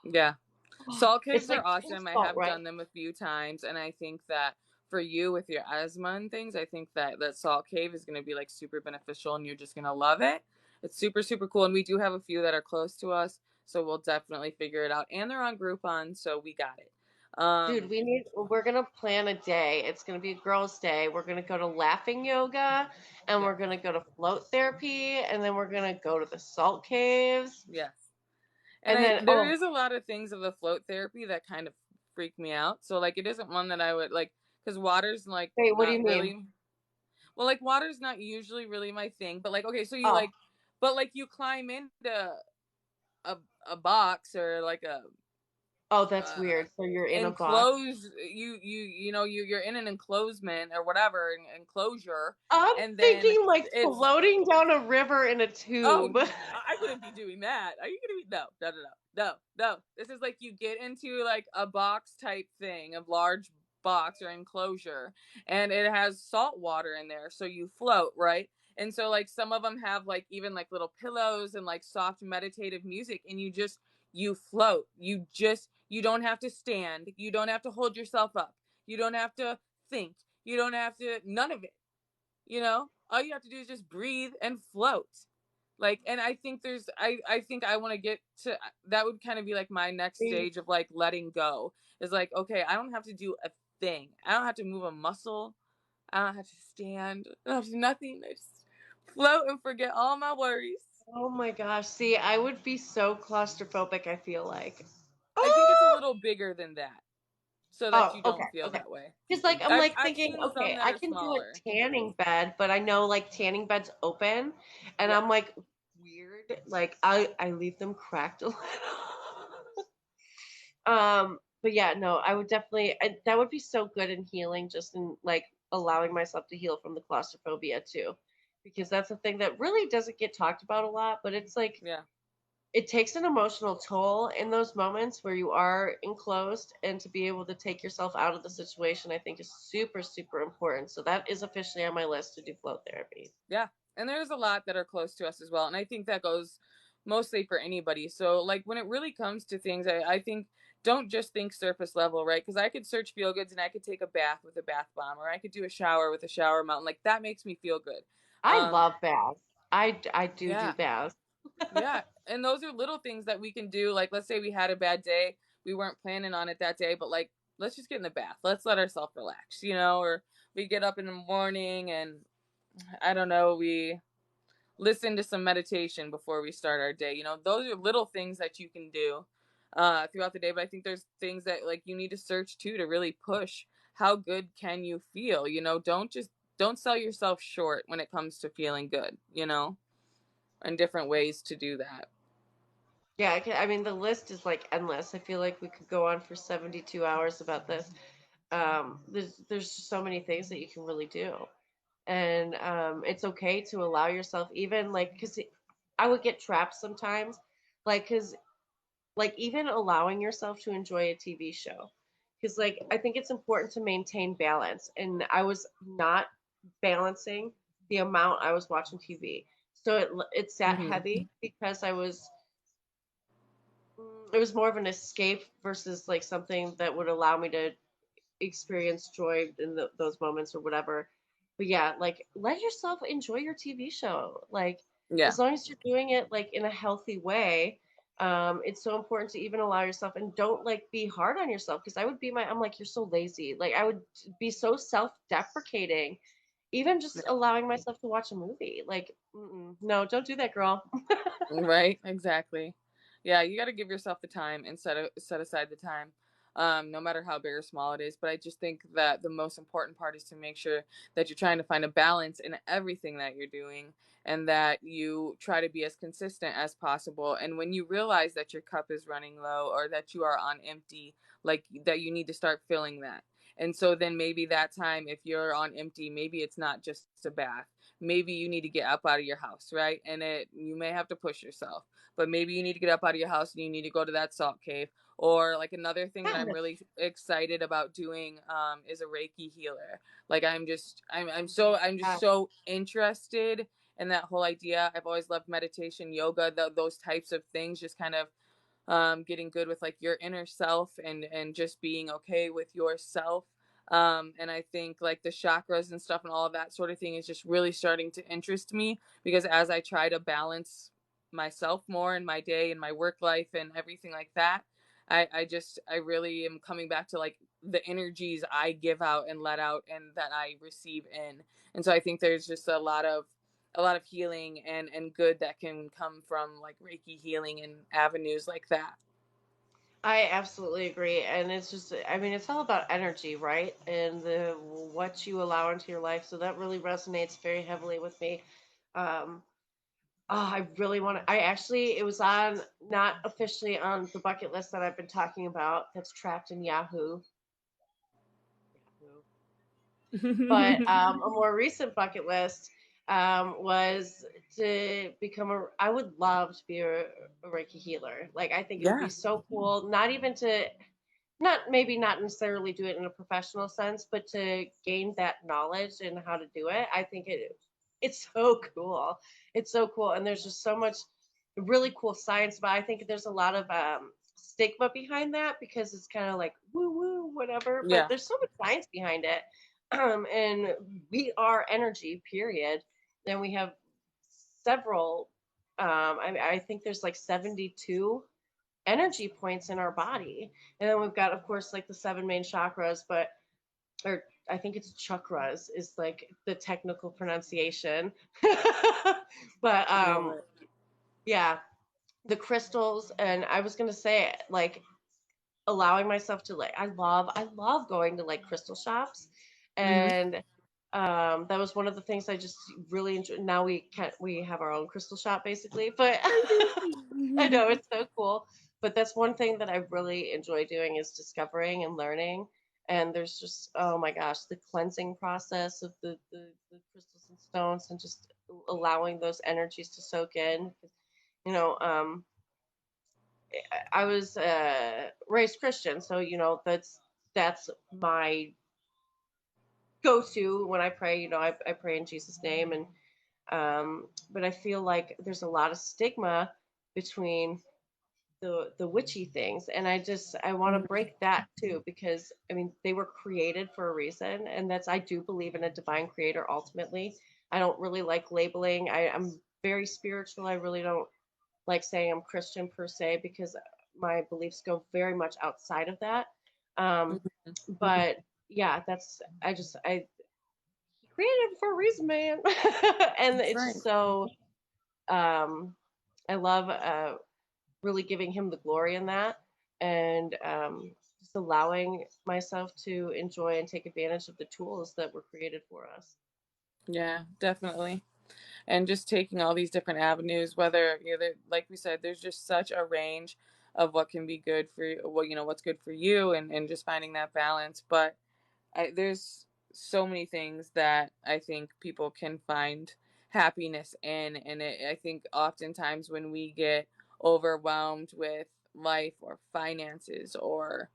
Yeah. Salt It's caves are like pink awesome. I salt, have right? done them a few times, and I think that for you with your asthma and things, I think that that salt cave is going to be like super beneficial, and you're just going to love it. It's super super cool, and we do have a few that are close to us, so we'll definitely figure it out. And they're on Groupon, so we got it. Dude, Um, we're gonna plan a day. It's gonna be a girls' day. We're gonna go to laughing yoga and yes, we're gonna go to float therapy and then we're gonna go to the salt caves. yes. And And I then, there is a lot of things of the float therapy that kind of freak me out. So like it isn't one that I would like because water's like wait, what do you not mean? really well, like water's not usually really my thing, but like okay, so you Oh, like but like you climb into a a box or like a oh, that's uh weird. So you're in a box. enclosed you're in an enclosement or whatever an enclosure I'm and then thinking like it's floating down a river in a oh, tube. I wouldn't be doing that. Are you gonna be no, no, no, no, no, no. This is like you get into like a box type thing, a large box or enclosure, and it has salt water in there, so you float, right? And so like some of them have like even like little pillows and like soft meditative music, and you float. You don't have to stand. You don't have to hold yourself up. You don't have to think. You don't have to none of it. All you have to do is just breathe and float. Like, and I think I think I want to get to that would kind of be like my next stage of like letting go is like, okay, I don't have to do a thing. I don't have to move a muscle. I don't have to stand. I don't have to do nothing. I just float and forget all my worries. Oh my gosh. See, I would be so claustrophobic, I feel like. I think it's a Oh, little bigger than that so that oh, you okay, don't feel okay. that way. Because like I'm I've like I've thinking, seen some okay, that I are can do smaller. a tanning bed, but I know like tanning beds open, and Yes. I'm like weird. Like I leave them cracked a little. But yeah, no, I would definitely. That would be so good and healing, just in like allowing myself to heal from the claustrophobia too, because that's a thing that really doesn't get talked about a lot. But it's like Yeah. it takes an emotional toll in those moments where you are enclosed, and to be able to take yourself out of the situation, I think is super, super important. So that is officially on my list to do float therapy. Yeah. And there's a lot that are close to us as well. And I think that goes mostly for anybody. So, like, when it really comes to things, I think don't just think surface level, right? Because I could search feel goods and I could take a bath with a bath bomb or I could do a shower with a shower mountain. Like, that makes me feel good. I Um, love baths. I do yeah. baths. Yeah. And those are little things that we can do. Like, let's say we had a bad day. We weren't planning on it that day, but like, let's just get in the bath. Let's let ourselves relax, or we get up in the morning and I don't know, we listen to some meditation before we start our day. Those are little things that you can do throughout the day. But I think there's things that like you need to search too to really push how good can you feel. Don't sell yourself short when it comes to feeling good. And different ways to do that. Yeah, I mean the list is like endless. I feel like we could go on for 72 hours about this. There's so many things that you can really do, and it's okay to allow yourself even like because I would get trapped sometimes, like because like even allowing yourself to enjoy a TV show, because like I think it's important to maintain balance, and I was not balancing the amount I was watching TV, so it sat Mm-hmm. heavy because it was more of an escape versus like something that would allow me to experience joy in those moments or whatever. But yeah, like let yourself enjoy your TV show. Like Yeah. as long as you're doing it like in a healthy way, it's so important to even allow yourself and don't like be hard on yourself because I'm like you're so lazy. Like I would be so self-deprecating, even just allowing myself to watch a movie. Like no, don't do that, girl. Right. Exactly. Yeah, you got to give yourself the time and set aside the time, no matter how big or small it is. But I just think that the most important part is to make sure that you're trying to find a balance in everything that you're doing, and that you try to be as consistent as possible. And when you realize that your cup is running low or that you are on empty, like that, you need to start filling that. And so then maybe that time, if you're on empty, maybe it's not just a bath. Maybe you need to get up out of your house, right? And you may have to push yourself, but maybe you need to get up out of your house and you need to go to that salt cave. Or like another thing that I'm really excited about doing is a Reiki healer. Like I'm just so interested in that whole idea. I've always loved meditation, yoga, those types of things, just kind of getting good with like your inner self and just being okay with yourself. And I think like the chakras and stuff and all of that sort of thing is just really starting to interest me, because as I try to balance myself more in my day and my work life and everything like that, I really am coming back to like the energies I give out and let out and that I receive in. And so I think there's just a lot of healing and good that can come from like Reiki healing and avenues like that. I absolutely agree. And it's just, I mean, it's all about energy, right? And what you allow into your life. So that really resonates very heavily with me. Um, I really want to, I actually, it was on, not officially on the bucket list that I've been talking about, that's trapped in Yahoo. But a more recent bucket list was to become a. I would love to be a Reiki healer. Like I think it would be Yeah. so cool. Not even to, not maybe not necessarily do it in a professional sense, but to gain that knowledge and how to do it. I think it's so cool. It's so cool, and there's just so much really cool science. But I think there's a lot of stigma behind that because it's kind of like woo woo whatever. But Yeah. there's so much science behind it, and we are energy. Period. Then we have several. I think there's like 72 energy points in our body. And then we've got, of course, like the seven main chakras, but, or I think it's chakras is like the technical pronunciation. But Love it. yeah, the crystals. And I was going to say, like, allowing myself to, like, I love going to like crystal shops. Hmm. And that was one of the things I just really enjoy. Now we have our own crystal shop basically, but I know it's so cool. But that's one thing that I really enjoy doing is discovering and learning. And there's just, oh my gosh, the cleansing process of the crystals and stones and just allowing those energies to soak in. You know, I was raised Christian, so that's my go-to when I pray. I pray in Jesus' name, and but I feel like there's a lot of stigma between the witchy things, and I want to Hmm. break that too, because I mean they were created for a reason, and that's, I do believe in a divine creator ultimately. I don't really like labeling. I'm very spiritual. I really don't like saying I'm Christian per se, because my beliefs go very much outside of that. um but yeah, that's, I created it for a reason, man. And That's it's right. just so, um I love really giving him the glory in that, and just allowing myself to enjoy and take advantage of the tools that were created for us. Yeah, definitely. And just taking all these different avenues, whether like we said, there's just such a range of what can be good for you, well, what's good for you, and just finding that balance. But there's so many things that I think people can find happiness in, and I think oftentimes when we get overwhelmed with life or finances or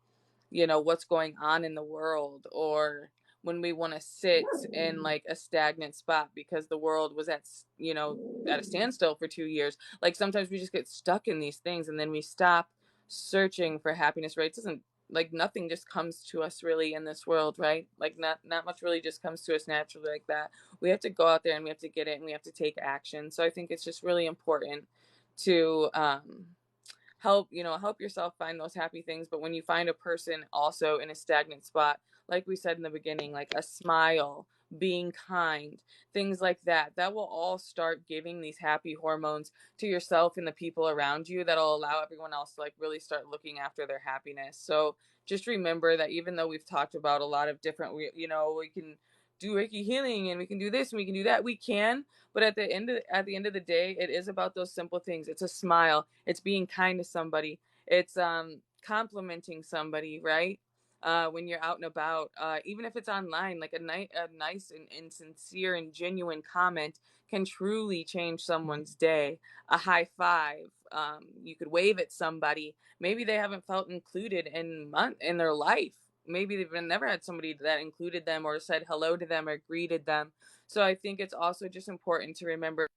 what's going on in the world, or when we want to sit in like a stagnant spot because the world was at a standstill for 2 years, like sometimes we just get stuck in these things and then we stop searching for happiness, right? It doesn't, like, nothing just comes to us really in this world, right? Like not much really just comes to us naturally like that. We have to go out there and we have to get it and we have to take action. So I think it's just really important to help yourself find those happy things. But when you find a person also in a stagnant spot, like we said in the beginning, like a smile, being kind, things like that, that will all start giving these happy hormones to yourself and the people around you, that'll allow everyone else to like really start looking after their happiness. So just remember that even though we've talked about a lot of different, we can do Reiki healing and we can do this and we can do that, we can, but at the end of the day, it is about those simple things. It's a smile, it's being kind to somebody, it's complimenting somebody, right? When you're out and about, even if it's online, like a nice and sincere and genuine comment can truly change someone's day. A high five, you could wave at somebody. Maybe they haven't felt included in their life. Maybe they've never had somebody that included them or said hello to them or greeted them. So I think it's also just important to remember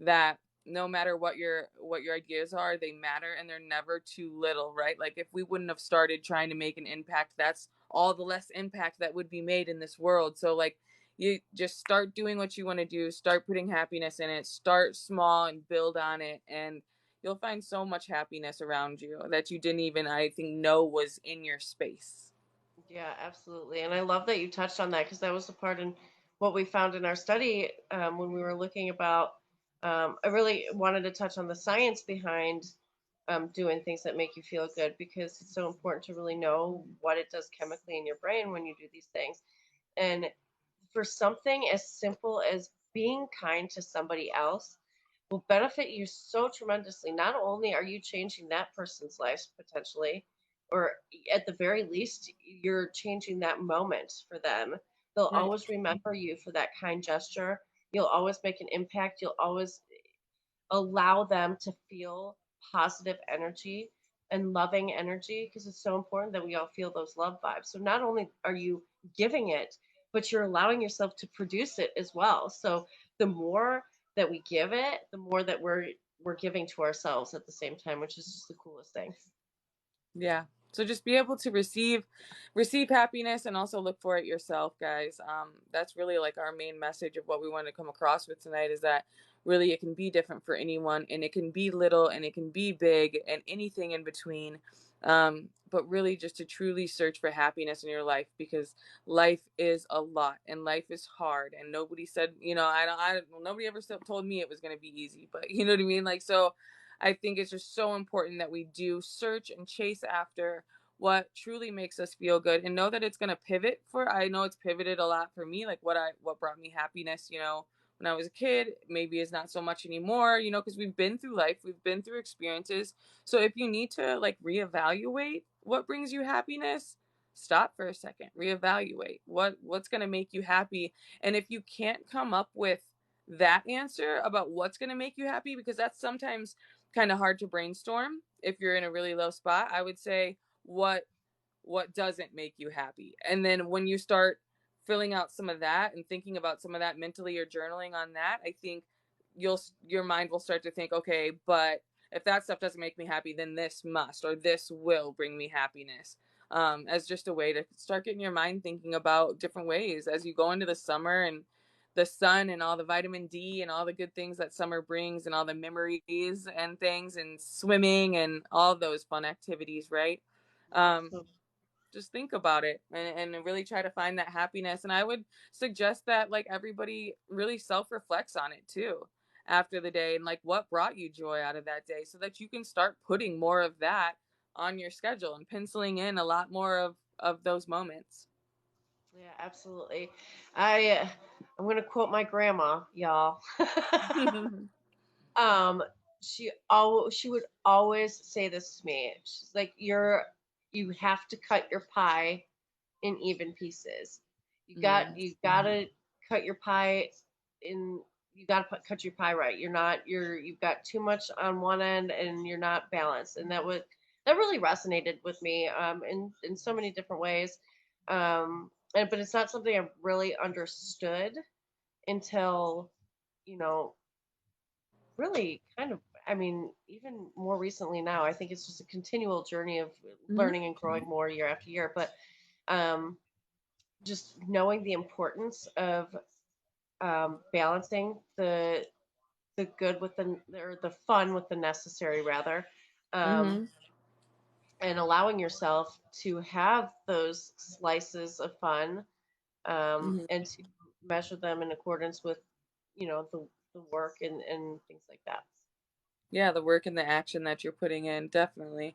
that no matter what your ideas are, they matter and they're never too little, right? Like if we wouldn't have started trying to make an impact, that's all the less impact that would be made in this world. So like you just start doing what you want to do, start putting happiness in it, start small and build on it, and you'll find so much happiness around you that you didn't even, I think, know was in your space. Yeah, absolutely. And I love that you touched on that because that was the part in what we found in our study when we were looking about. I really wanted to touch on the science behind doing things that make you feel good because it's so important to really know what it does chemically in your brain when you do these things. And for something as simple as being kind to somebody else will benefit you so tremendously. Not only are you changing that person's life potentially, or at the very least, you're changing that moment for them. They'll Right. always remember you for that kind gesture. You'll always make an impact. You'll always allow them to feel positive energy and loving energy because it's so important that we all feel those love vibes. So not only are you giving it, but you're allowing yourself to produce it as well. So the more that we give it, the more that we're giving to ourselves at the same time, which is just the coolest thing. Yeah. So just be able to receive happiness and also look for it yourself, guys. That's really like our main message of what we want to come across with tonight, is that really it can be different for anyone, and it can be little and it can be big and anything in between. But really just to truly search for happiness in your life, because life is a lot and life is hard, and nobody said, nobody ever told me it was going to be easy, but you know what I mean? Like, so I think it's just so important that we do search and chase after what truly makes us feel good, and know that it's going to pivot. For I know it's pivoted a lot for me, like what brought me happiness, when I was a kid, maybe is not so much anymore, because we've been through life, we've been through experiences. So if you need to like reevaluate what brings you happiness, stop for a second, reevaluate what's going to make you happy. And if you can't come up with that answer about what's going to make you happy, because that's sometimes kind of hard to brainstorm if you're in a really low spot, I would say what doesn't make you happy. And then when you start filling out some of that and thinking about some of that mentally or journaling on that, I think your mind will start to think, okay, but if that stuff doesn't make me happy, then this must, or this will bring me happiness. As just a way to start getting your mind thinking about different ways as you go into the summer and the sun and all the vitamin D and all the good things that summer brings and all the memories and things and swimming and all those fun activities, right? Um, Absolutely. just think about it, and really try to find that happiness. And I would suggest that like everybody really self-reflects on it too after the day, and like what brought you joy out of that day, so that you can start putting more of that on your schedule and penciling in a lot more of those moments. Yeah, absolutely. I I'm gonna quote my grandma, y'all. um she would always say this to me. She's like, you have to cut your pie in even pieces. Mm, You gotta cut your pie in. You gotta cut your pie right. You've got too much on one end and you're not balanced. And that really resonated with me in so many different ways. But it's not something I've really understood until you know really kind of, I mean, even more recently now. I think it's just a continual journey of mhm, learning and growing more year after year. But um, just knowing the importance of balancing the good with the or the fun with the necessary rather. Um, mhm, and allowing yourself to have those slices of fun, Hmm. and to measure them in accordance with, the work and things like that. Yeah, the work and the action that you're putting in, definitely.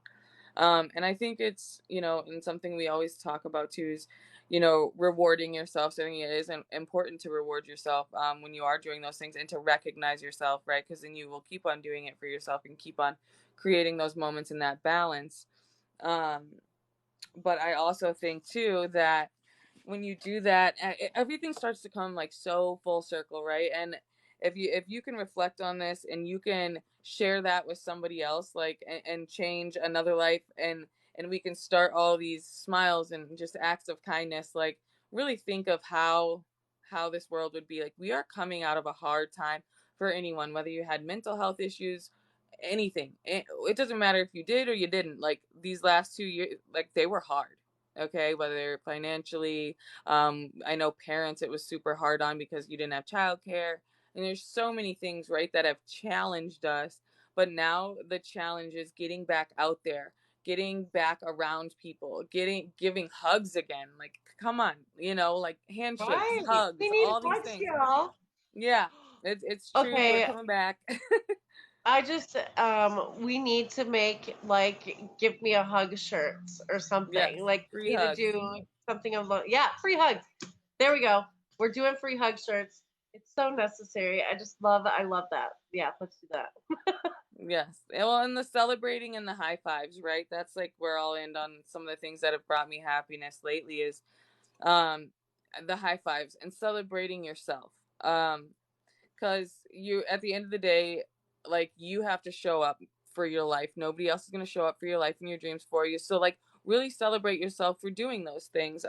And I think it's, and something we always talk about too is, rewarding yourself. So I think it is important to reward yourself when you are doing those things and to recognize yourself, right? Because then you will keep on doing it for yourself and keep on creating those moments in that balance. Um, but I also think too that when you do that, everything starts to come like so full circle, right? And if you can reflect on this and you can share that with somebody else, like and change another life, and we can start all these smiles and just acts of kindness, like really think of how this world would be. Like, we are coming out of a hard time for anyone, whether you had mental health issues, anything. It doesn't matter if you did or you didn't. Like, these last 2 years, like, they were hard. Okay, whether financially, I know parents it was super hard on because you didn't have childcare, and there's so many things, right, that have challenged us. But now the challenge is getting back out there, getting back around people, giving hugs again. Like, come on, like handshakes, Right. We hugs, need all these hugs, things. y'all. Yeah, it's true. We're Okay, coming back. I just we need to make like give me a hug shirts or something. Yes, Like free we need to hugs. do something of yeah, free hugs. There we go. We're doing free hug shirts. It's so necessary. I love that. Yeah, let's do that. Yes. Well, and the celebrating and the high fives, right? That's like where I'll end on some of the things that have brought me happiness lately is um the high fives and celebrating yourself. Because you, at the end of the day, like, you have to show up for your life. Nobody else is going to show up for your life and your dreams for you. So, like, really celebrate yourself for doing those things.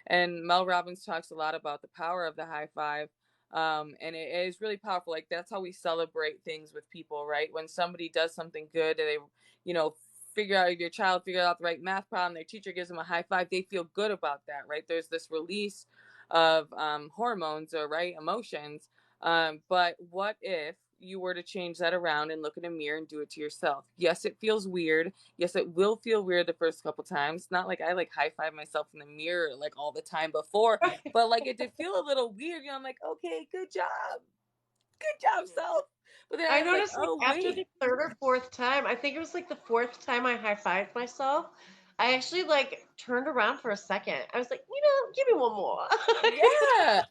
And Mel Robbins talks a lot about the power of the high five. And it is really powerful. Like, that's how we celebrate things with people, right? When somebody does something good and they, you know figure out, your child figure out the right math problem, their teacher gives them a high five, they feel good about that, right? There's this release of hormones, or right, emotions. But what if you were to change that around and look in a mirror and do it to yourself? Yes, it feels weird. Yes, it will feel weird the first couple times. It's not like I like high five myself in the mirror like all the time before, but like it did feel a little weird. I'm like, okay, good job, self. But then I I was like, noticed like oh after wait, the third or fourth time, I think it was like the fourth time I high fived myself, I actually like turned around for a second. I was like, give me one more. yeah.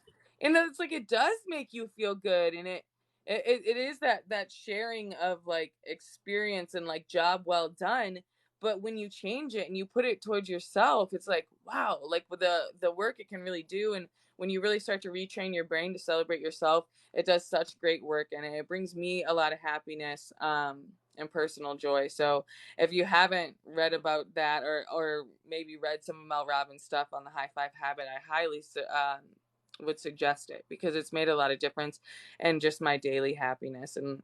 And then it's like it does make you feel good, and it is that sharing of like experience and like job well done. But when you change it and you put it towards yourself, it's like, wow, like with the work it can really do. And when you really start to retrain your brain to celebrate yourself, it does such great work, and it brings me a lot of happiness and personal joy. So if you haven't read about that, or maybe read some of Mel Robbins stuff on the high five habit, I highly would suggest it, because it's made a lot of difference in just my daily happiness. And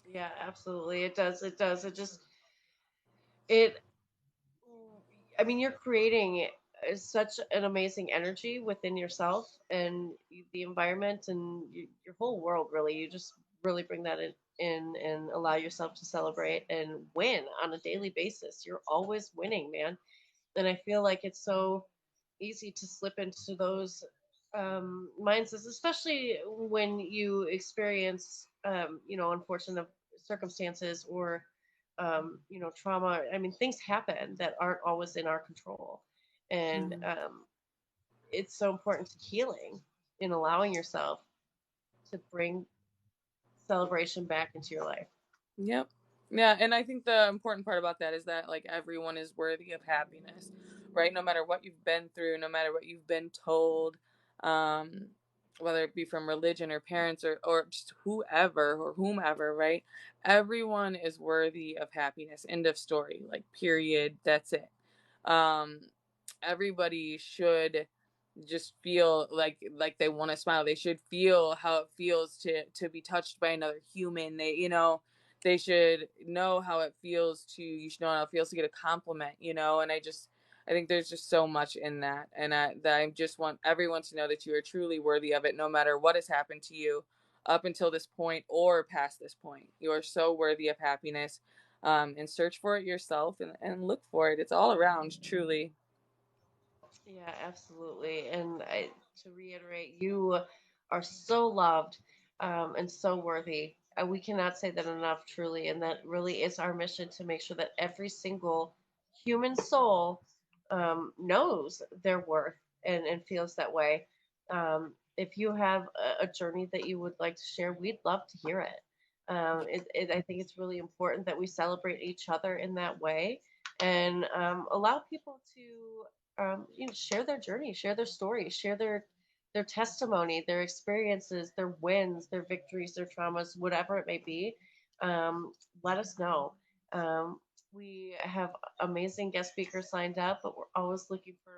Yeah, absolutely. It does. It does. It I mean, you're creating such an amazing energy within yourself and the environment and your whole world. Really, you just really bring that in and allow yourself to celebrate and win on a daily basis. You're always winning, man. And I feel like it's so easy to slip into those mindsets, especially when you experience, unfortunate circumstances or, trauma. I mean, things happen that aren't always in our control. And mhm. it's so important to healing in allowing yourself to bring celebration back into your life. Yep. Yeah, and I think the important part about that is that like everyone is worthy of happiness, right? No matter what you've been through, no matter what you've been told, um, whether it be from religion or parents, or just whoever or whomever, right? Everyone is worthy of happiness. End of story. Like, period. That's it. Um, Everybody should just feel like they want to smile. They should feel how it feels to be touched by another human. They should know how it feels to you should know how it feels to get a compliment. And I think there's just so much in that, and I just want everyone to know that you are truly worthy of it, no matter what has happened to you up until this point or past this point. You are so worthy of happiness. and search for it yourself, and look for it. It's all around, truly. Yeah, absolutely. And to reiterate, you are so loved and so worthy. We cannot say that enough, truly. And that really is our mission to make sure that every single human soul knows their worth and feels that way. If you have a journey that you would like to share, we'd love to hear it. I think it's really important that we celebrate each other in that way and allow people to share their journey, share their story, share their testimony, their experiences, their wins, their victories, their traumas, whatever it may be. Let us know. Um, we have amazing guest speakers lined up, but we're always looking for.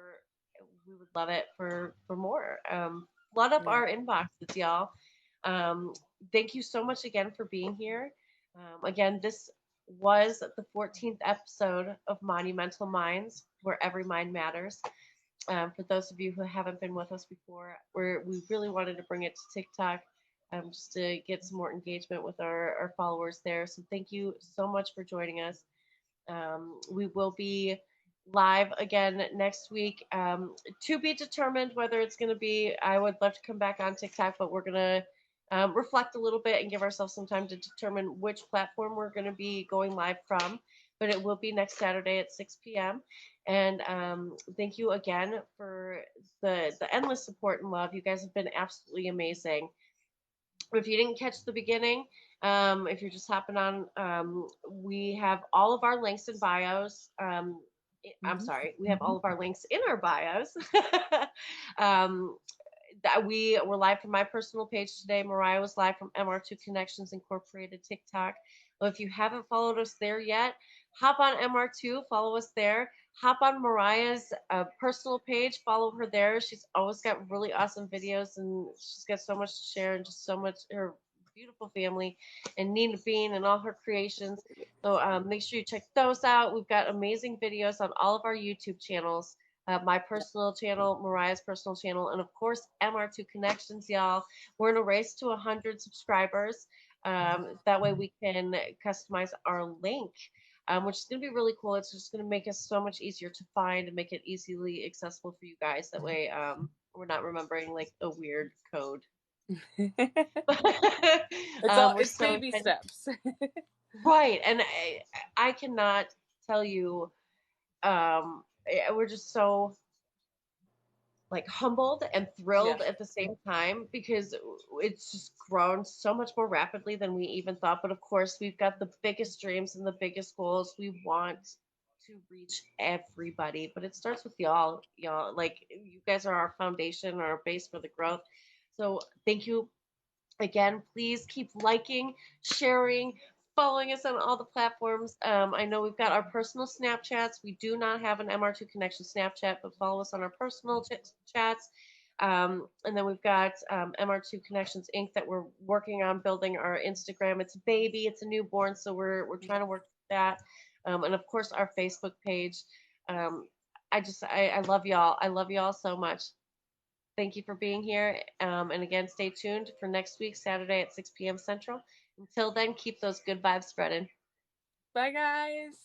We would love it for more. Flood up Yeah. our inboxes, y'all. Um, Thank you so much again for being here. Again, this was the 14th episode of Monumental Minds, where every mind matters. For those of you who haven't been with us before, we really wanted to bring it to TikTok just to get some more engagement with our followers there. So thank you so much for joining us. We will be live again next week. To be determined whether it's going to be, I would love to come back on TikTok, but we're going to reflect a little bit and give ourselves some time to determine which platform we're going to be going live from. But it will be next Saturday at 6 p.m. And thank you again for the endless support and love. You guys have been absolutely amazing. If you didn't catch the beginning, if you're just hopping on, we have all of our links in bios. I'm Hmm. sorry, we have all of our links in our bios. um, that we were live from my personal page today. Mariah was live from MR2 Connections Incorporated TikTok. Well, if you haven't followed us there yet, hop on MR2, follow us there. Hop on Mariah's personal page, follow her there. She's always got really awesome videos and she's got so much to share and just so much her beautiful family and Nina Bean and all her creations. So make sure you check those out. We've got amazing videos on all of our YouTube channels, my personal channel, Mariah's personal channel, and of course MR2 Connections, y'all. We're in a race to 100 subscribers. That way we can customize our link, which is going to be really cool. It's just going to make us so much easier to find and make it easily accessible for you guys. That way we're not remembering like a weird code. We're It's so baby excited. steps. Right. And I cannot tell you, we're just so like humbled and Yeah. thrilled at the same time because it's just grown so much more rapidly than we even thought. But of course, we've got the biggest dreams and the biggest goals. We want to reach everybody, but it starts with y'all. Y'all, like you guys are our foundation, our base for the growth. So thank you again. Please keep liking, sharing, following us on all the platforms. I know we've got our personal Snapchats. We do not have an MR2 Connection Snapchat, but follow us on our personal chats. And then we've got MR2 Connections Inc. that we're working on building our Instagram. It's a baby, it's a newborn, so we're trying to work with that. And of course, our Facebook page. Um, I love y'all. I love y'all so much. Thank you for being here. And again, stay tuned for next week, Saturday at 6 p.m. Central. Until then, keep those good vibes spreading. Bye, guys.